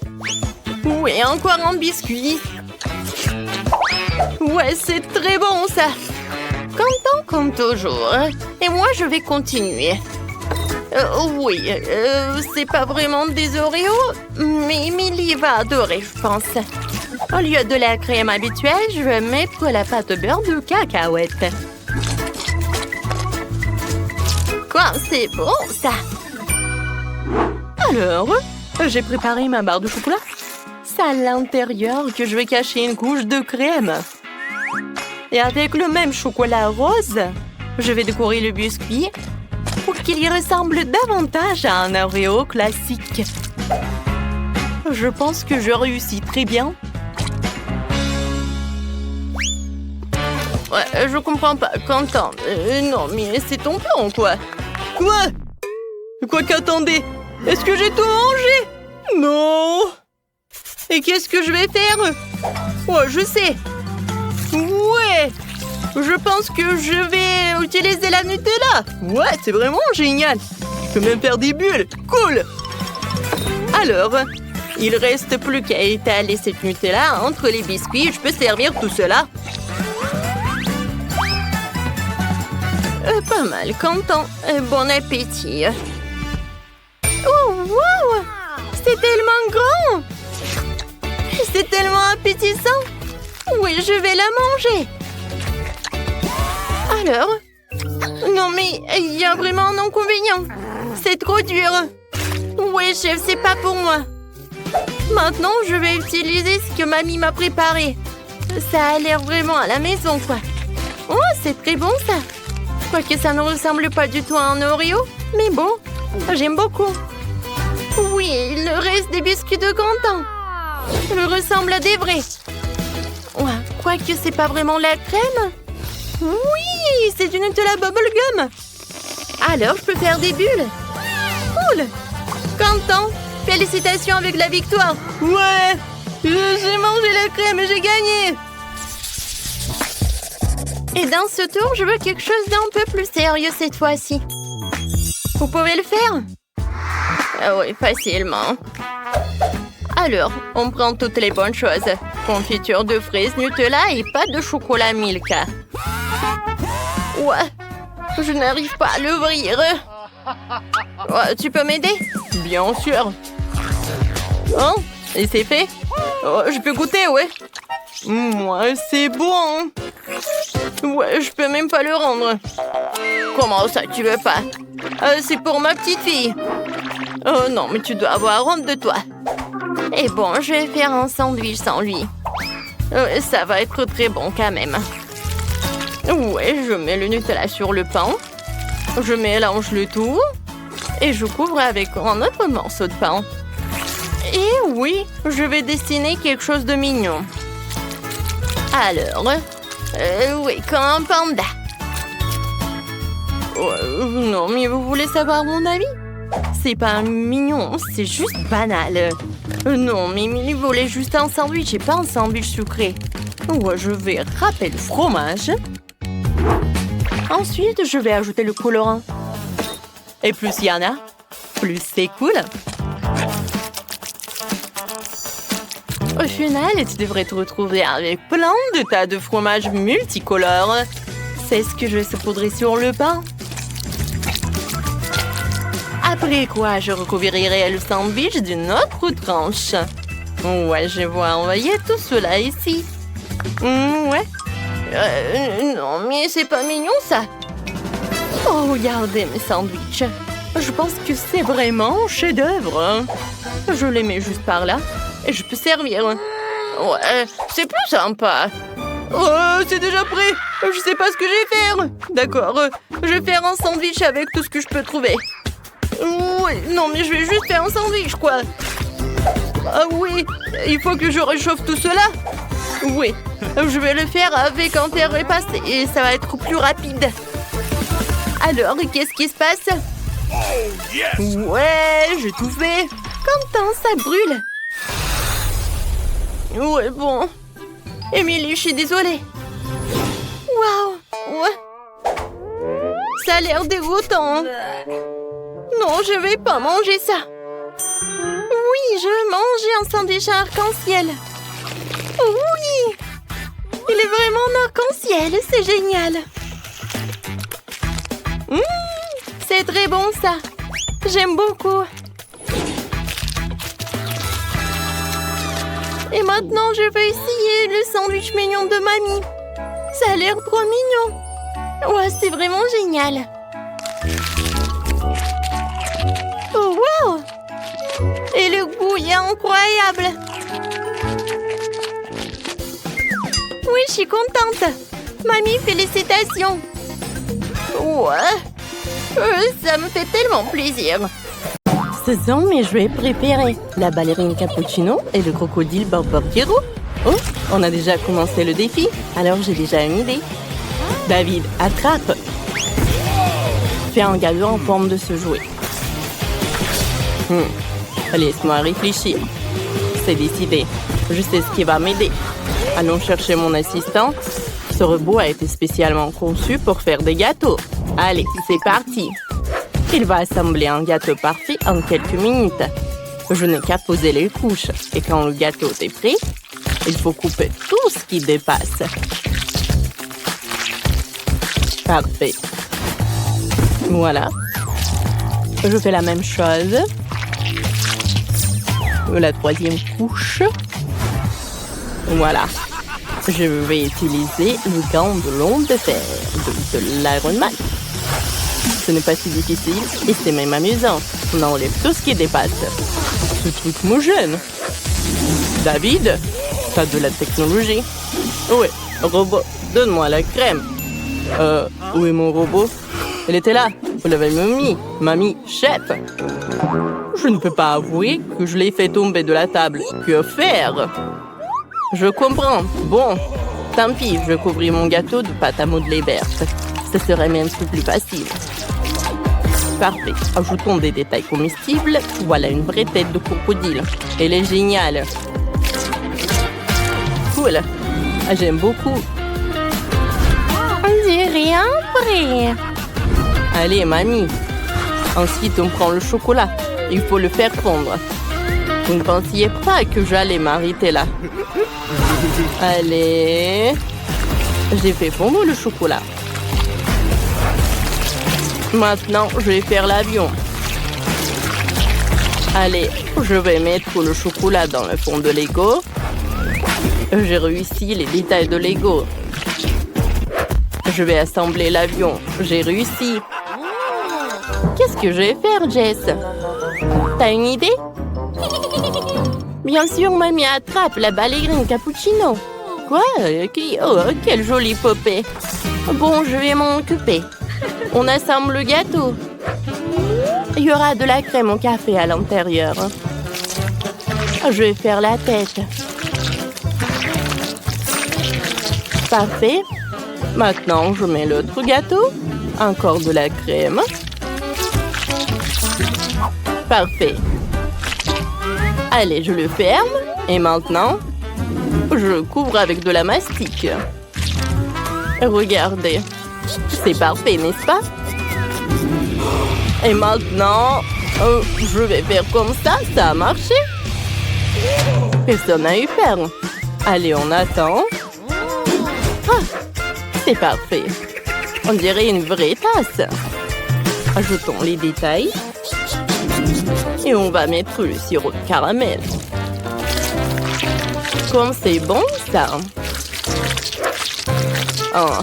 Oui, encore un biscuit. Ouais, c'est très bon ça. Content comme toujours. Et moi, je vais continuer. Oui, c'est pas vraiment des Oreos, mais Emily va adorer, je pense. Au lieu de la crème habituelle, je vais mettre la pâte beurre de cacahuète. Quoi, c'est bon ça. Alors, j'ai préparé ma barre de chocolat. C'est à l'intérieur que je vais cacher une couche de crème. Et avec le même chocolat rose, je vais décorer le biscuit pour qu'il y ressemble davantage à un Oreo classique. Je pense que je réussis très bien. Ouais, je comprends pas, Quentin. Non, mais c'est ton plan, quoi. Quoi? Quoi qu'attendez? Est-ce que j'ai tout mangé? Non! Et qu'est-ce que je vais faire? Ouais, je sais. Ouais! Je pense que je vais utiliser la Nutella. Ouais, c'est vraiment génial. Je peux même faire des bulles. Cool! Alors, il reste plus qu'à étaler cette Nutella entre les biscuits. Je peux servir tout cela. Pas mal, Quentin. Bon appétit. Oh, wow! C'est tellement grand! C'est tellement appétissant! Oui, je vais la manger! Alors? Non, mais il y a vraiment un inconvénient. C'est trop dur. Oui, chef, c'est pas pour moi. Maintenant, je vais utiliser ce que mamie m'a préparé. Ça a l'air vraiment à la maison, quoi. Oh, c'est très bon, ça. Quoique ça ne ressemble pas du tout à un Oreo. Mais bon, j'aime beaucoup. Oui, le reste des biscuits de Quentin. Il ressemble à des vrais. Ouais, quoique c'est pas vraiment la crème. Oui, c'est du Nutella bubblegum. Alors, je peux faire des bulles. Cool. Quentin, félicitations avec la victoire. Ouais, j'ai mangé la crème et j'ai gagné. Et dans ce tour, je veux quelque chose d'un peu plus sérieux cette fois-ci. Vous pouvez le faire? Ah oui, facilement. Alors, on prend toutes les bonnes choses. Confiture de fraises, Nutella et pas de chocolat Milka. Ouais, je n'arrive pas à l'ouvrir. Ouais, tu peux m'aider? Bien sûr. Oh, et c'est fait? Oh, je peux goûter, ouais. Ouais, c'est bon. Ouais, je peux même pas le rendre. Comment ça, tu veux pas? C'est pour ma petite fille. Oh non, mais tu dois avoir honte de toi. Et bon, je vais faire un sandwich sans lui. Ça va être très bon quand même. Ouais, je mets le Nutella sur le pain. Je mélange le tout. Et je couvre avec un autre morceau de pain. Et oui, je vais dessiner quelque chose de mignon. Alors, oui, comme un panda. Non, mais vous voulez savoir mon avis? C'est pas mignon, c'est juste banal. Non, Mimi voulait juste un sandwich et pas un sandwich sucré. Ouais, je vais râper le fromage. Ensuite, je vais ajouter le colorant. Et plus il y en a, plus c'est cool. Au final, tu devrais te retrouver avec plein de tas de fromages multicolores. C'est ce que je vais saupoudrer sur le pain. Après quoi, je recouvrirai le sandwich d'une autre tranche. Ouais, je vais envoyer tout cela ici. Ouais. Non, mais c'est pas mignon, ça. Oh, regardez mes sandwichs. Je pense que c'est vraiment un chef-d'œuvre. Je les mets juste par là et je peux servir. Ouais, c'est plus sympa. Oh, c'est déjà prêt. Je sais pas ce que je vais faire. D'accord, je vais faire un sandwich avec tout ce que je peux trouver. Ouais, non, mais je vais juste faire un sandwich, quoi. Ah oui, il faut que je réchauffe tout cela. Oui, je vais le faire avec un fer repassé et ça va être plus rapide. Alors, qu'est-ce qui se passe? Ouais, j'ai tout fait. Quentin, ça brûle. Ouais, bon. Émilie, je suis désolée. Waouh, ouais. Ça a l'air dégoûtant. Non, je vais pas manger ça. Oui, je veux manger un sandwich arc-en-ciel. Oui, il est vraiment en arc-en-ciel, c'est génial. C'est très bon, ça. J'aime beaucoup. Et maintenant, je veux essayer le sandwich mignon de mamie. Ça a l'air trop mignon. Ouais, c'est vraiment génial. Oh, wow! Et le goût est incroyable. Oui, je suis contente. Mamie, félicitations! Ouais! Ça me fait tellement plaisir! Ce sont mes jouets préférés. La ballerine cappuccino et le crocodile Barbargero. Oh, on a déjà commencé le défi, alors j'ai déjà une idée. David, attrape! Fais un gâteau en forme de ce jouet. Laisse-moi réfléchir. C'est décidé. Je sais ce qui va m'aider. Allons chercher mon assistant. Ce robot a été spécialement conçu pour faire des gâteaux. Allez, c'est parti. Il va assembler un gâteau parfait en quelques minutes. Je n'ai qu'à poser les couches. Et quand le gâteau est prêt, il faut couper tout ce qui dépasse. Parfait. Voilà. Je fais la même chose. La troisième couche. Voilà. Je vais utiliser le gant de l'onde de fer de l'Iron Man. Ce n'est pas si difficile et c'est même amusant. On enlève tout ce qui dépasse. Ce truc me gêne. David, t'as de la technologie. Ouais, robot, donne-moi la crème. Où est mon robot? Elle était là. Vous l'avez mis. Mamie, chef. Je ne peux pas avouer que je l'ai fait tomber de la table. Que faire? Je comprends. Bon, tant pis, je couvris mon gâteau de pâte à modeler verte. Ce serait même plus facile. Parfait. Ajoutons des détails comestibles. Voilà une vraie tête de crocodile. Elle est géniale. Cool. J'aime beaucoup. On dirait un prêt. Allez, mamie. Ensuite, on prend le chocolat. Il faut le faire fondre. Vous ne pensiez pas que j'allais m'arrêter là. Allez. J'ai fait fondre le chocolat. Maintenant, je vais faire l'avion. Allez, je vais mettre le chocolat dans le fond de Lego. J'ai réussi les détails de Lego. Je vais assembler l'avion. J'ai réussi. Qu'est-ce que je vais faire, Jess? T'as une idée? Bien sûr, mamie attrape la ballerine cappuccino. Quoi? Oh, quelle jolie poupée. Bon, je vais m'en occuper. On assemble le gâteau. Il y aura de la crème au café à l'intérieur. Je vais faire la tête. Parfait. Maintenant, je mets l'autre gâteau. Encore de la crème. Parfait. Allez, je le ferme. Et maintenant, je couvre avec de la mastic. Regardez. C'est parfait, n'est-ce pas? Et maintenant, je vais faire comme ça. Ça a marché. Personne n'a eu peur. Allez, on attend. Ah, c'est parfait. On dirait une vraie tasse. Ajoutons les détails. Et on va mettre le sirop de caramel. Comme c'est bon, ça. Oh,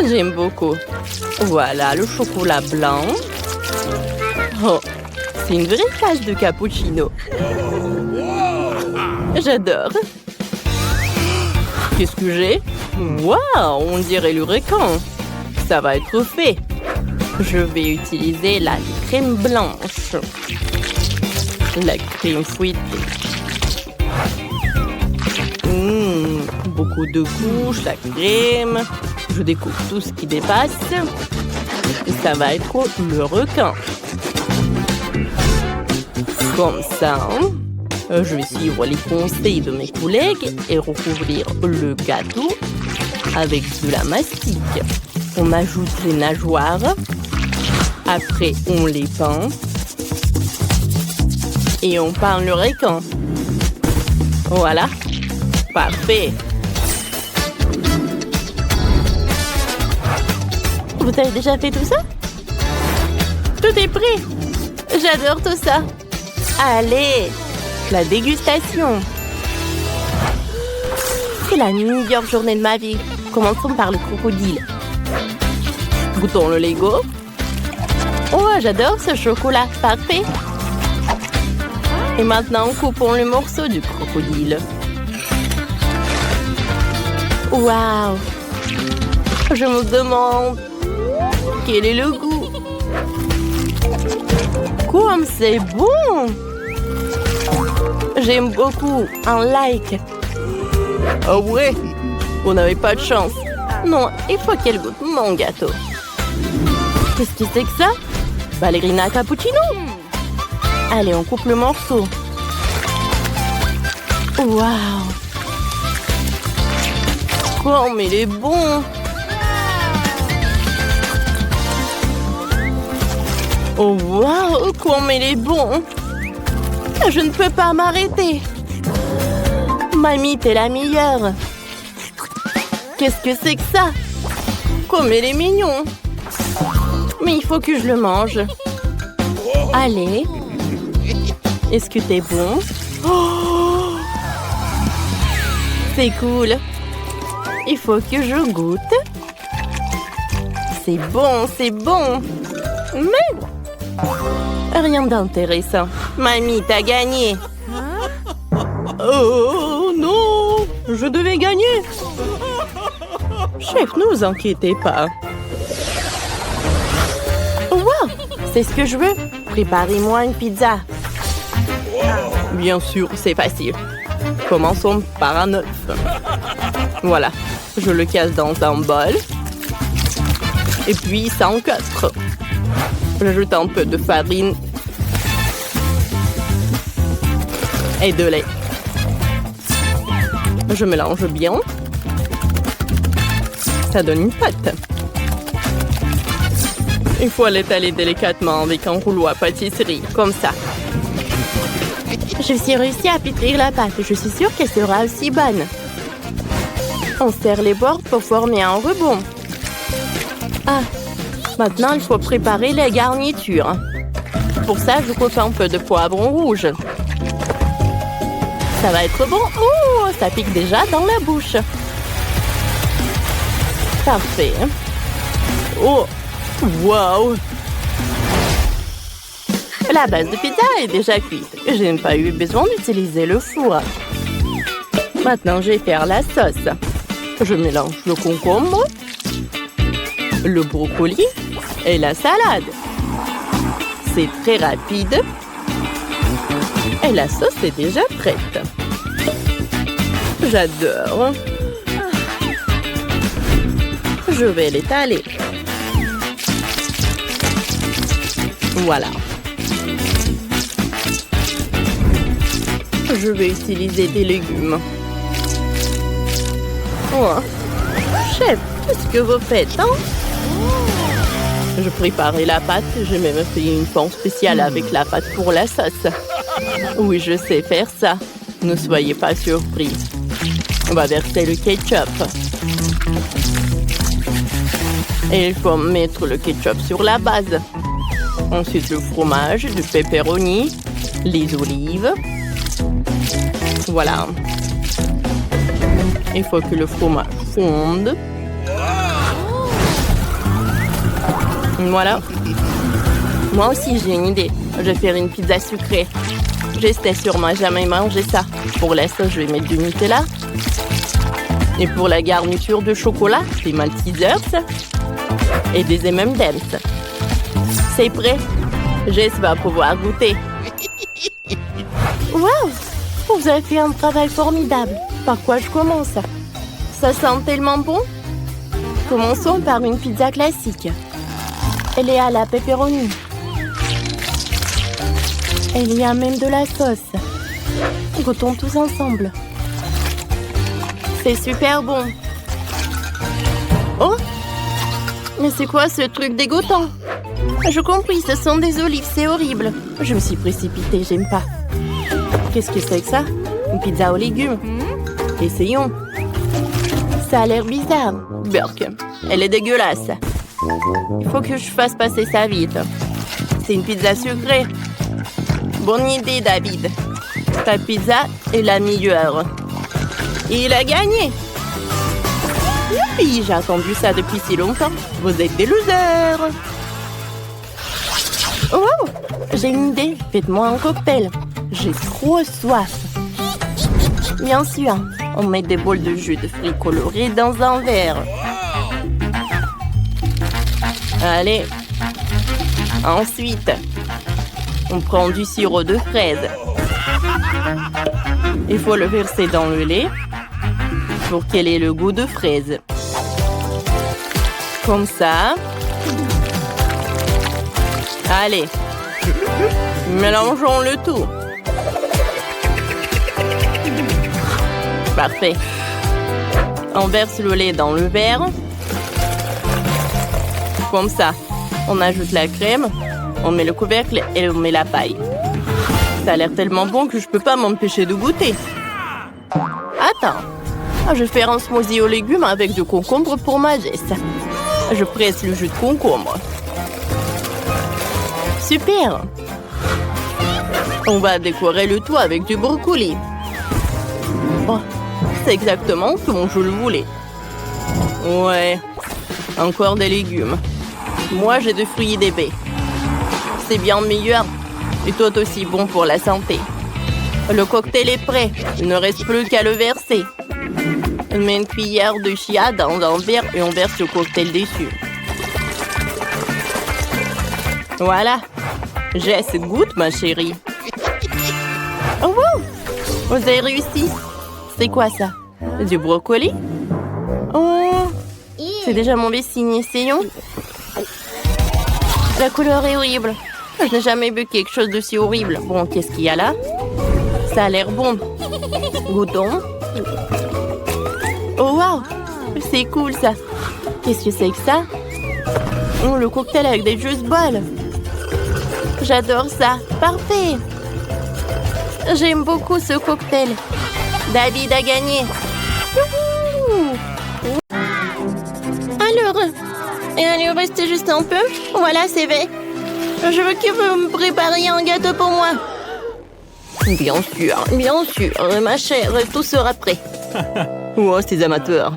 j'aime beaucoup. Voilà le chocolat blanc. Oh, c'est une vraie tasse de cappuccino. J'adore. Qu'est-ce que j'ai? Waouh, on dirait le requin. Ça va être fait. Je vais utiliser la crème blanche. La crème fouettée. Beaucoup de couches, la crème. Je découpe tout ce qui dépasse. Et ça va être le requin. Comme ça. Je vais suivre les conseils de mes collègues et recouvrir le gâteau avec de la mastic. On ajoute les nageoires. Après, on les peint. Et on peint le requin. Voilà. Parfait. Vous avez déjà fait tout ça? Tout est prêt. J'adore tout ça. Allez, la dégustation. C'est la meilleure journée de ma vie. Commençons par le crocodile. Goûtons le Lego. Oh, j'adore ce chocolat. Parfait. Et maintenant, coupons le morceau du crocodile. Waouh! Je me demande quel est le goût. Comme c'est bon! J'aime beaucoup. Un like. Oh ouais? Vous n'avez pas de chance. Non, il faut qu'elle goûte mon gâteau. Qu'est-ce que c'est que ça? Ballerina cappuccino? Allez, on coupe le morceau. Waouh! Comme il est bon! Oh waouh! Comme il est bon! Je ne peux pas m'arrêter! Mamie, t'es la meilleure! Qu'est-ce que c'est que ça? Comme il est mignon! Mais il faut que je le mange. Allez! Est-ce que t'es bon? Oh, c'est cool! Il faut que je goûte. C'est bon, c'est bon! Mais rien d'intéressant. Mamie, t'as gagné. Oh non, je devais gagner. Chef, ne vous inquiétez pas. Wow, c'est ce que je veux. Préparez-moi une pizza. Bien sûr, c'est facile. Commençons par un œuf. Voilà, je le casse dans un bol. Et puis, ça encastre. J'ajoute un peu de farine et de lait. Je mélange bien. Ça donne une pâte. Il faut l'étaler délicatement avec un rouleau à pâtisserie, comme ça. Je suis réussi à pétrir la pâte. Je suis sûre qu'elle sera aussi bonne. On serre les bords pour former un rebond. Ah, maintenant il faut préparer les garnitures. Pour ça, je coupe un peu de poivron rouge. Ça va être bon. Oh, ça pique déjà dans la bouche. Parfait. Oh, wow! La base de pizza est déjà cuite. Je n'ai pas eu besoin d'utiliser le four. Maintenant, je vais faire la sauce. Je mélange le concombre, le brocoli et la salade. C'est très rapide. Et la sauce est déjà prête. J'adore. Je vais l'étaler. Voilà. Je vais utiliser des légumes. Oh. Chef, qu'est-ce que vous faites, hein? Je préparais la pâte. J'ai même fait une pan spéciale avec la pâte pour la sauce. Oui, je sais faire ça. Ne soyez pas surpris. On va verser le ketchup. Et il faut mettre le ketchup sur la base. Ensuite, le fromage, du pepperoni, les olives. Voilà. Il faut que le fromage fonde. Voilà. Moi aussi, j'ai une idée. Je vais faire une pizza sucrée. J'essaie sûrement jamais manger ça. Pour la sauce, je vais mettre du Nutella. Et pour la garniture de chocolat, des Maltesers et des M&M's. C'est prêt. Jess va pouvoir goûter. Waouh! Vous avez fait un travail formidable. Par quoi je commence? Ça sent tellement bon. Commençons par une pizza classique. Elle est à la pepperoni. Il y a même de la sauce. Goûtons tous ensemble. C'est super bon. Oh! Mais c'est quoi ce truc dégoûtant? Je compris, ce sont des olives, c'est horrible. Je me suis précipitée, j'aime pas. Qu'est-ce que c'est que ça? Une pizza aux légumes. Essayons. Ça a l'air bizarre. Burk, elle est dégueulasse. Il faut que je fasse passer ça vite. C'est une pizza sucrée. Bonne idée, David. Ta pizza est la meilleure. Et il a gagné. Youpi, j'ai attendu ça depuis si longtemps. Vous êtes des losers. Oh, j'ai une idée. Faites-moi un cocktail. J'ai trop soif. Bien sûr, on met des bols de jus de fruits colorés dans un verre. Allez. Ensuite, on prend du sirop de fraise. Il faut le verser dans le lait pour qu'elle ait le goût de fraise. Comme ça. Allez. Mélangeons le tout. Parfait. On verse le lait dans le verre. Comme ça. On ajoute la crème, on met le couvercle et on met la paille. Ça a l'air tellement bon que je peux pas m'empêcher de goûter. Attends. Je vais faire un smoothie aux légumes avec du concombre pour ma geste. Je presse le jus de concombre. Super. On va décorer le tout avec du brocoli. Oh, c'est exactement comme je le voulais. Ouais. Encore des légumes. Moi, j'ai des fruits et des baies. C'est bien meilleur et tout aussi bon pour la santé. Le cocktail est prêt. Il ne reste plus qu'à le verser. On met une cuillère de chia dans un verre et on verse le cocktail dessus. Voilà. Jess, goûte, ma chérie. Oh, wow! Vous avez réussi. C'est quoi ça? Du brocoli? Oh! C'est déjà mauvais signe, essayons. La couleur est horrible. Je n'ai jamais vu quelque chose de si horrible. Bon, qu'est-ce qu'il y a là? Ça a l'air bon. Goûtons. Oh, wow! C'est cool, ça. Qu'est-ce que c'est que ça? Oh, le cocktail avec des juice balls. J'adore ça. Parfait. J'aime beaucoup ce cocktail. David a gagné. Youhou! Alors, il en reste juste un peu. Voilà, c'est fait. Je veux que vous me prépariez un gâteau pour moi. Bien sûr, ma chère, tout sera prêt. Oh, ces amateurs.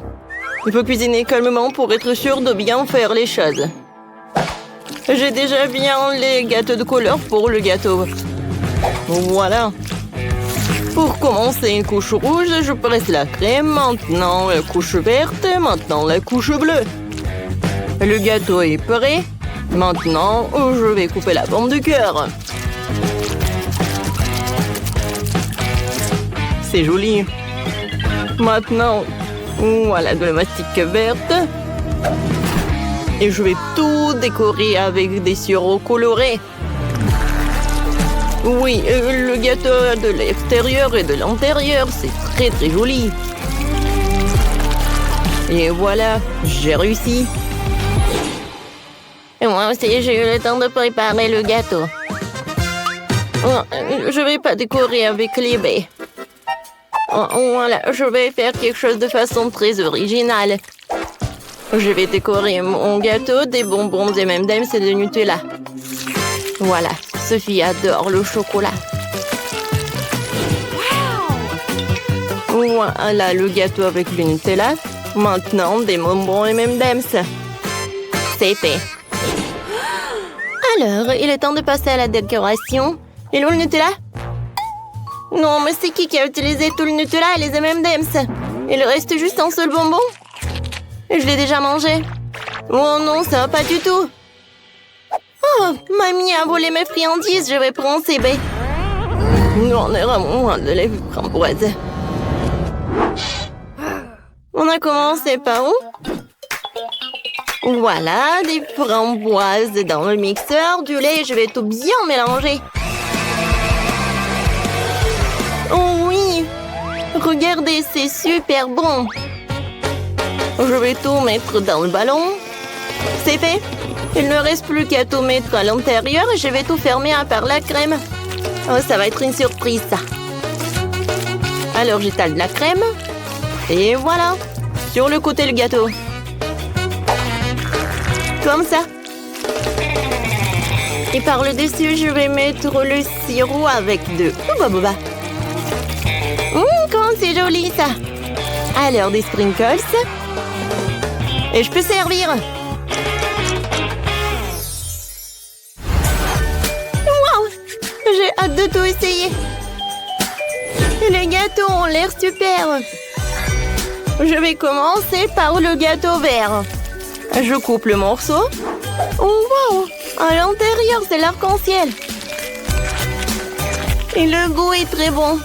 Il faut cuisiner calmement pour être sûr de bien faire les choses. J'ai déjà bien les gâteaux de couleur pour le gâteau. Voilà. Pour commencer une couche rouge, je presse la crème, maintenant la couche verte, maintenant la couche bleue. Le gâteau est prêt. Maintenant, je vais couper la forme du cœur. C'est joli. Maintenant, voilà de la mastic verte. Et je vais tout décorer avec des sirops colorés. Oui, le gâteau de l'extérieur et de l'intérieur, c'est très très joli. Et voilà, j'ai réussi. Et moi aussi, j'ai eu le temps de préparer le gâteau. Oh, je vais pas décorer avec les baies. Oh, voilà, je vais faire quelque chose de façon très originale. Je vais décorer mon gâteau des bonbons des M&M's et de Nutella. Voilà, Sophie adore le chocolat. Voilà le gâteau avec le Nutella. Maintenant, des bonbons M&M's. C'est fait. Alors, il est temps de passer à la décoration. Et le Nutella? Non, mais c'est qui a utilisé tout le Nutella et les M&M's? Il reste juste un seul bonbon? Je l'ai déjà mangé. Oh non, ça va pas du tout. Oh, mamie a volé mes friandises, je vais prendre ces baies. Non, on est vraiment loin de les framboises. On a commencé par où? Voilà, des framboises dans le mixeur, du lait, je vais tout bien mélanger. Oh oui! Regardez, c'est super bon! Je vais tout mettre dans le ballon. C'est fait! Il ne reste plus qu'à tout mettre à l'intérieur et je vais tout fermer à part la crème. Oh, ça va être une surprise, ça. Alors, j'étale de la crème. Et voilà! Sur le côté, le gâteau. Comme ça. Et par le dessus, je vais mettre le sirop avec de... Comment c'est joli, ça. Alors, des sprinkles. Et je peux servir. Wow! J'ai hâte de tout essayer. Les gâteaux ont l'air super. Je vais commencer par le gâteau vert. Je coupe le morceau. Oh, wow! À l'intérieur, c'est l'arc-en-ciel. Et le goût est très bon.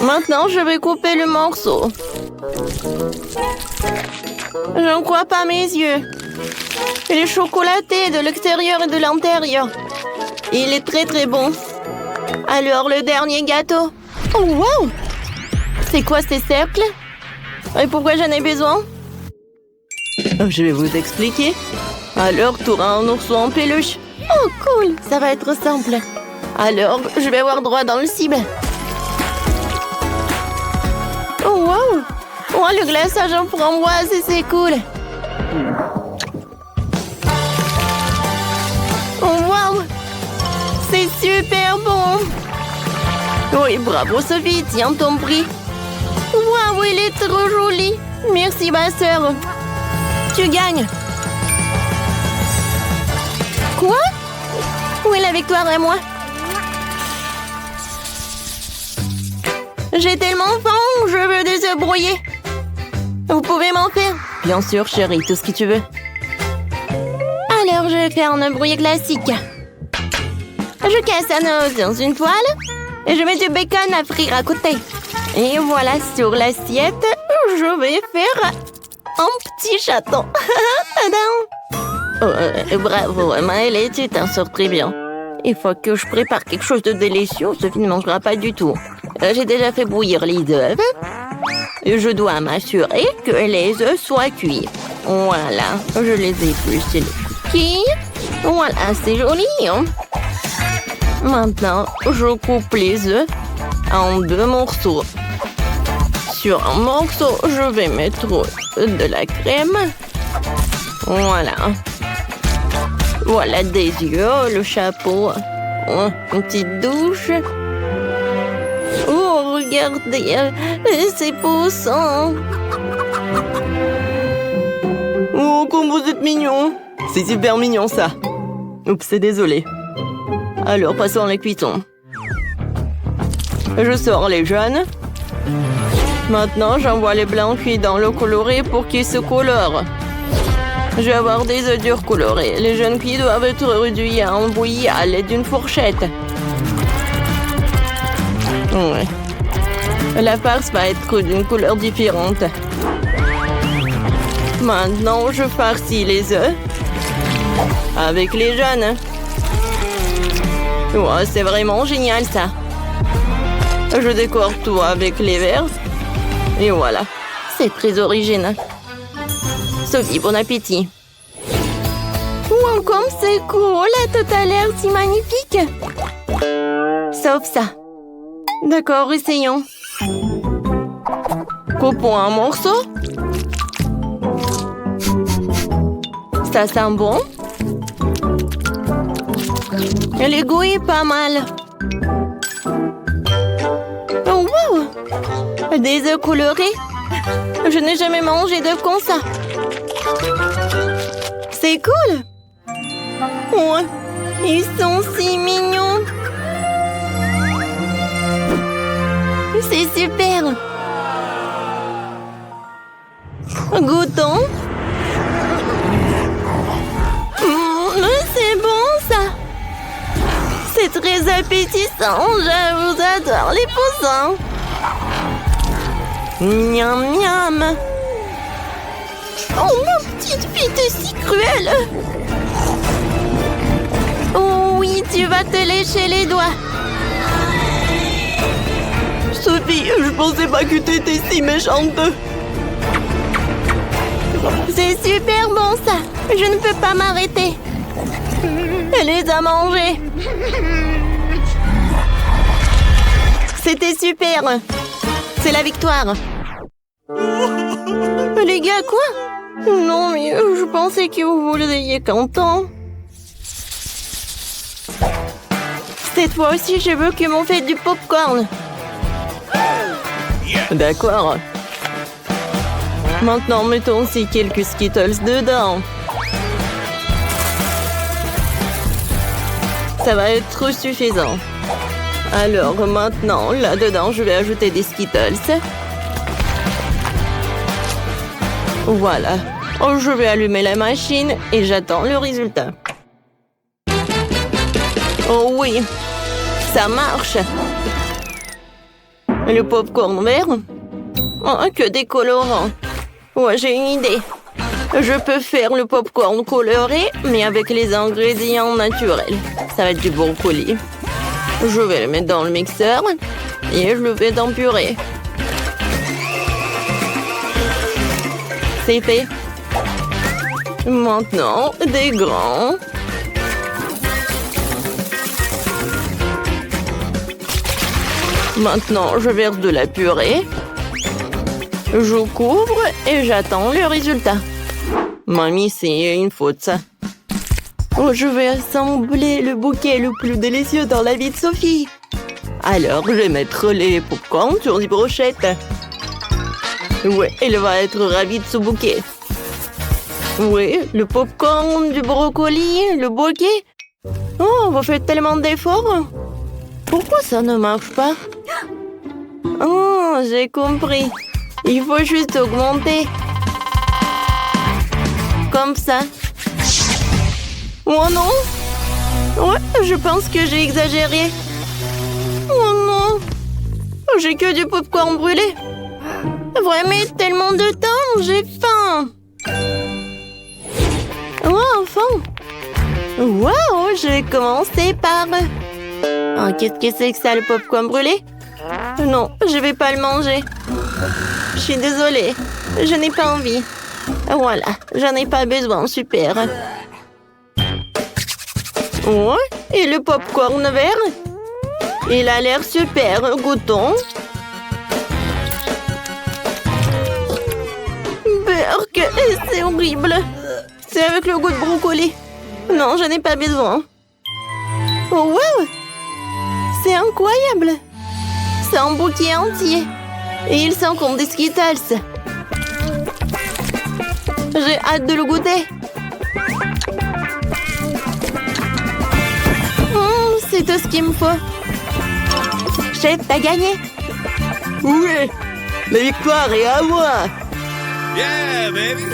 Maintenant, je vais couper le morceau. Je ne crois pas mes yeux. Il est chocolaté de l'extérieur et de l'intérieur. Il est très très bon. Alors, le dernier gâteau. Oh, wow! C'est quoi ces cercles? Et pourquoi j'en ai besoin? Je vais vous expliquer. Alors, tu auras un ourson en peluche. Oh, cool! Ça va être simple. Alors, je vais avoir droit dans le cible. Oh, wow! Oh, le glaçage en framboise, c'est cool. Oh, wow! C'est super bon! Oui, bravo Sophie, tiens ton prix. Waouh, il est trop joli. Merci ma sœur. Tu gagnes. Quoi? Où est la victoire à moi? J'ai tellement faim, je veux des œufs brouillés. Vous pouvez m'en faire? Bien sûr, chérie, tout ce que tu veux. Alors, je vais faire un œuf brouillé classique. Je casse un œuf dans une poêle et je mets du bacon à frire à côté. Et voilà, sur l'assiette, je vais faire un petit chaton. Tadam! Bravo, Maëlle, tu t'en sors très bien. Il faut que je prépare quelque chose de délicieux, Sophie ne mangera pas du tout. J'ai déjà fait bouillir les œufs. Et je dois m'assurer que les œufs soient cuits. Voilà, je les ai épluchés les cookies. Voilà, c'est joli. Hein? Maintenant, je coupe les œufs en 2 morceaux. Sur un morceau, je vais mettre de la crème. Voilà. Voilà des yeux, le chapeau. Oh, une petite douche. Oh, regardez, c'est poussant. Oh, comme vous êtes mignon. C'est super mignon, ça. Oups, c'est désolé. Alors, passons à la cuisson. Je sors les jaunes. Maintenant, j'envoie les blancs cuits dans l'eau colorée pour qu'ils se colorent. Je vais avoir des œufs durs colorés. Les jaunes cuits doivent être réduits en bouillie à l'aide d'une fourchette. Ouais. La farce va être d'une couleur différente. Maintenant, je farcis les œufs avec les jaunes. Ouais, c'est vraiment génial, ça. Je décore tout avec les verts. Et voilà. C'est très original. Sophie, bon appétit. Wow, comme c'est cool. Tout a l'air si magnifique. Sauf ça. D'accord, essayons. Coupons un morceau. Ça sent bon. Et le goût est pas mal. Oh, wow! Des œufs colorés. Je n'ai jamais mangé d'œufs comme ça. C'est cool. Ouais, ils sont si mignons. C'est super. Goûtons. C'est bon, ça. C'est très appétissant. Je vous adore, les poussins. Miam, miam. Oh, ma petite fille, t'es si cruelle. Oh oui, tu vas te lécher les doigts. Sophie, je pensais pas que t'étais si méchante. C'est super bon, ça. Je ne peux pas m'arrêter. Elle les a mangés. C'était super. C'est la victoire. Les gars, quoi? Non, mais je pensais que vous vouliez content. Cette fois aussi, je veux qu'ils m'ont fait du popcorn. D'accord. Maintenant, mettons aussi quelques Skittles dedans. Ça va être suffisant. Alors maintenant, là-dedans, je vais ajouter des Skittles. Voilà. Oh, je vais allumer la machine et j'attends le résultat. Oh oui, ça marche. Le popcorn vert? Oh, que des colorants. Ouais, j'ai une idée. Je peux faire le popcorn coloré, mais avec les ingrédients naturels. Ça va être du brocoli. Je vais le mettre dans le mixeur et je le fais en purée. C'est fait. Maintenant, des grains. Maintenant, je verse de la purée. Je couvre et j'attends le résultat. Mamie, c'est une faute, ça. Oh, je vais assembler le bouquet le plus délicieux dans la vie de Sophie. Alors, je vais mettre les popcorn sur des brochettes. Ouais, elle va être ravie de ce bouquet. Oui, le popcorn, du brocoli, le bouquet. Oh, vous faites tellement d'efforts. Pourquoi ça ne marche pas? Oh, j'ai compris. Il faut juste augmenter. Comme ça. Oh non! Ouais, je pense que j'ai exagéré. Oh non! J'ai que du popcorn brûlé. Vraiment tellement de temps, j'ai faim. Oh, enfin! Wow, je vais commencer par... Oh, qu'est-ce que c'est que ça, le popcorn brûlé? Non, je vais pas le manger. Je suis désolée, je n'ai pas envie. Voilà, j'en ai pas besoin, super. Ouais, et le popcorn vert? Il a l'air super, goûtons. Berk, c'est horrible. C'est avec le goût de brocoli. Non, je n'ai pas besoin. Oh, wow! C'est incroyable! C'est un bouquet entier. Et il sent comme des Skittles. J'ai hâte de le goûter. C'est tout ce qu'il me faut. Chef, t'as gagné. Oui, la victoire est à moi. Yeah, baby!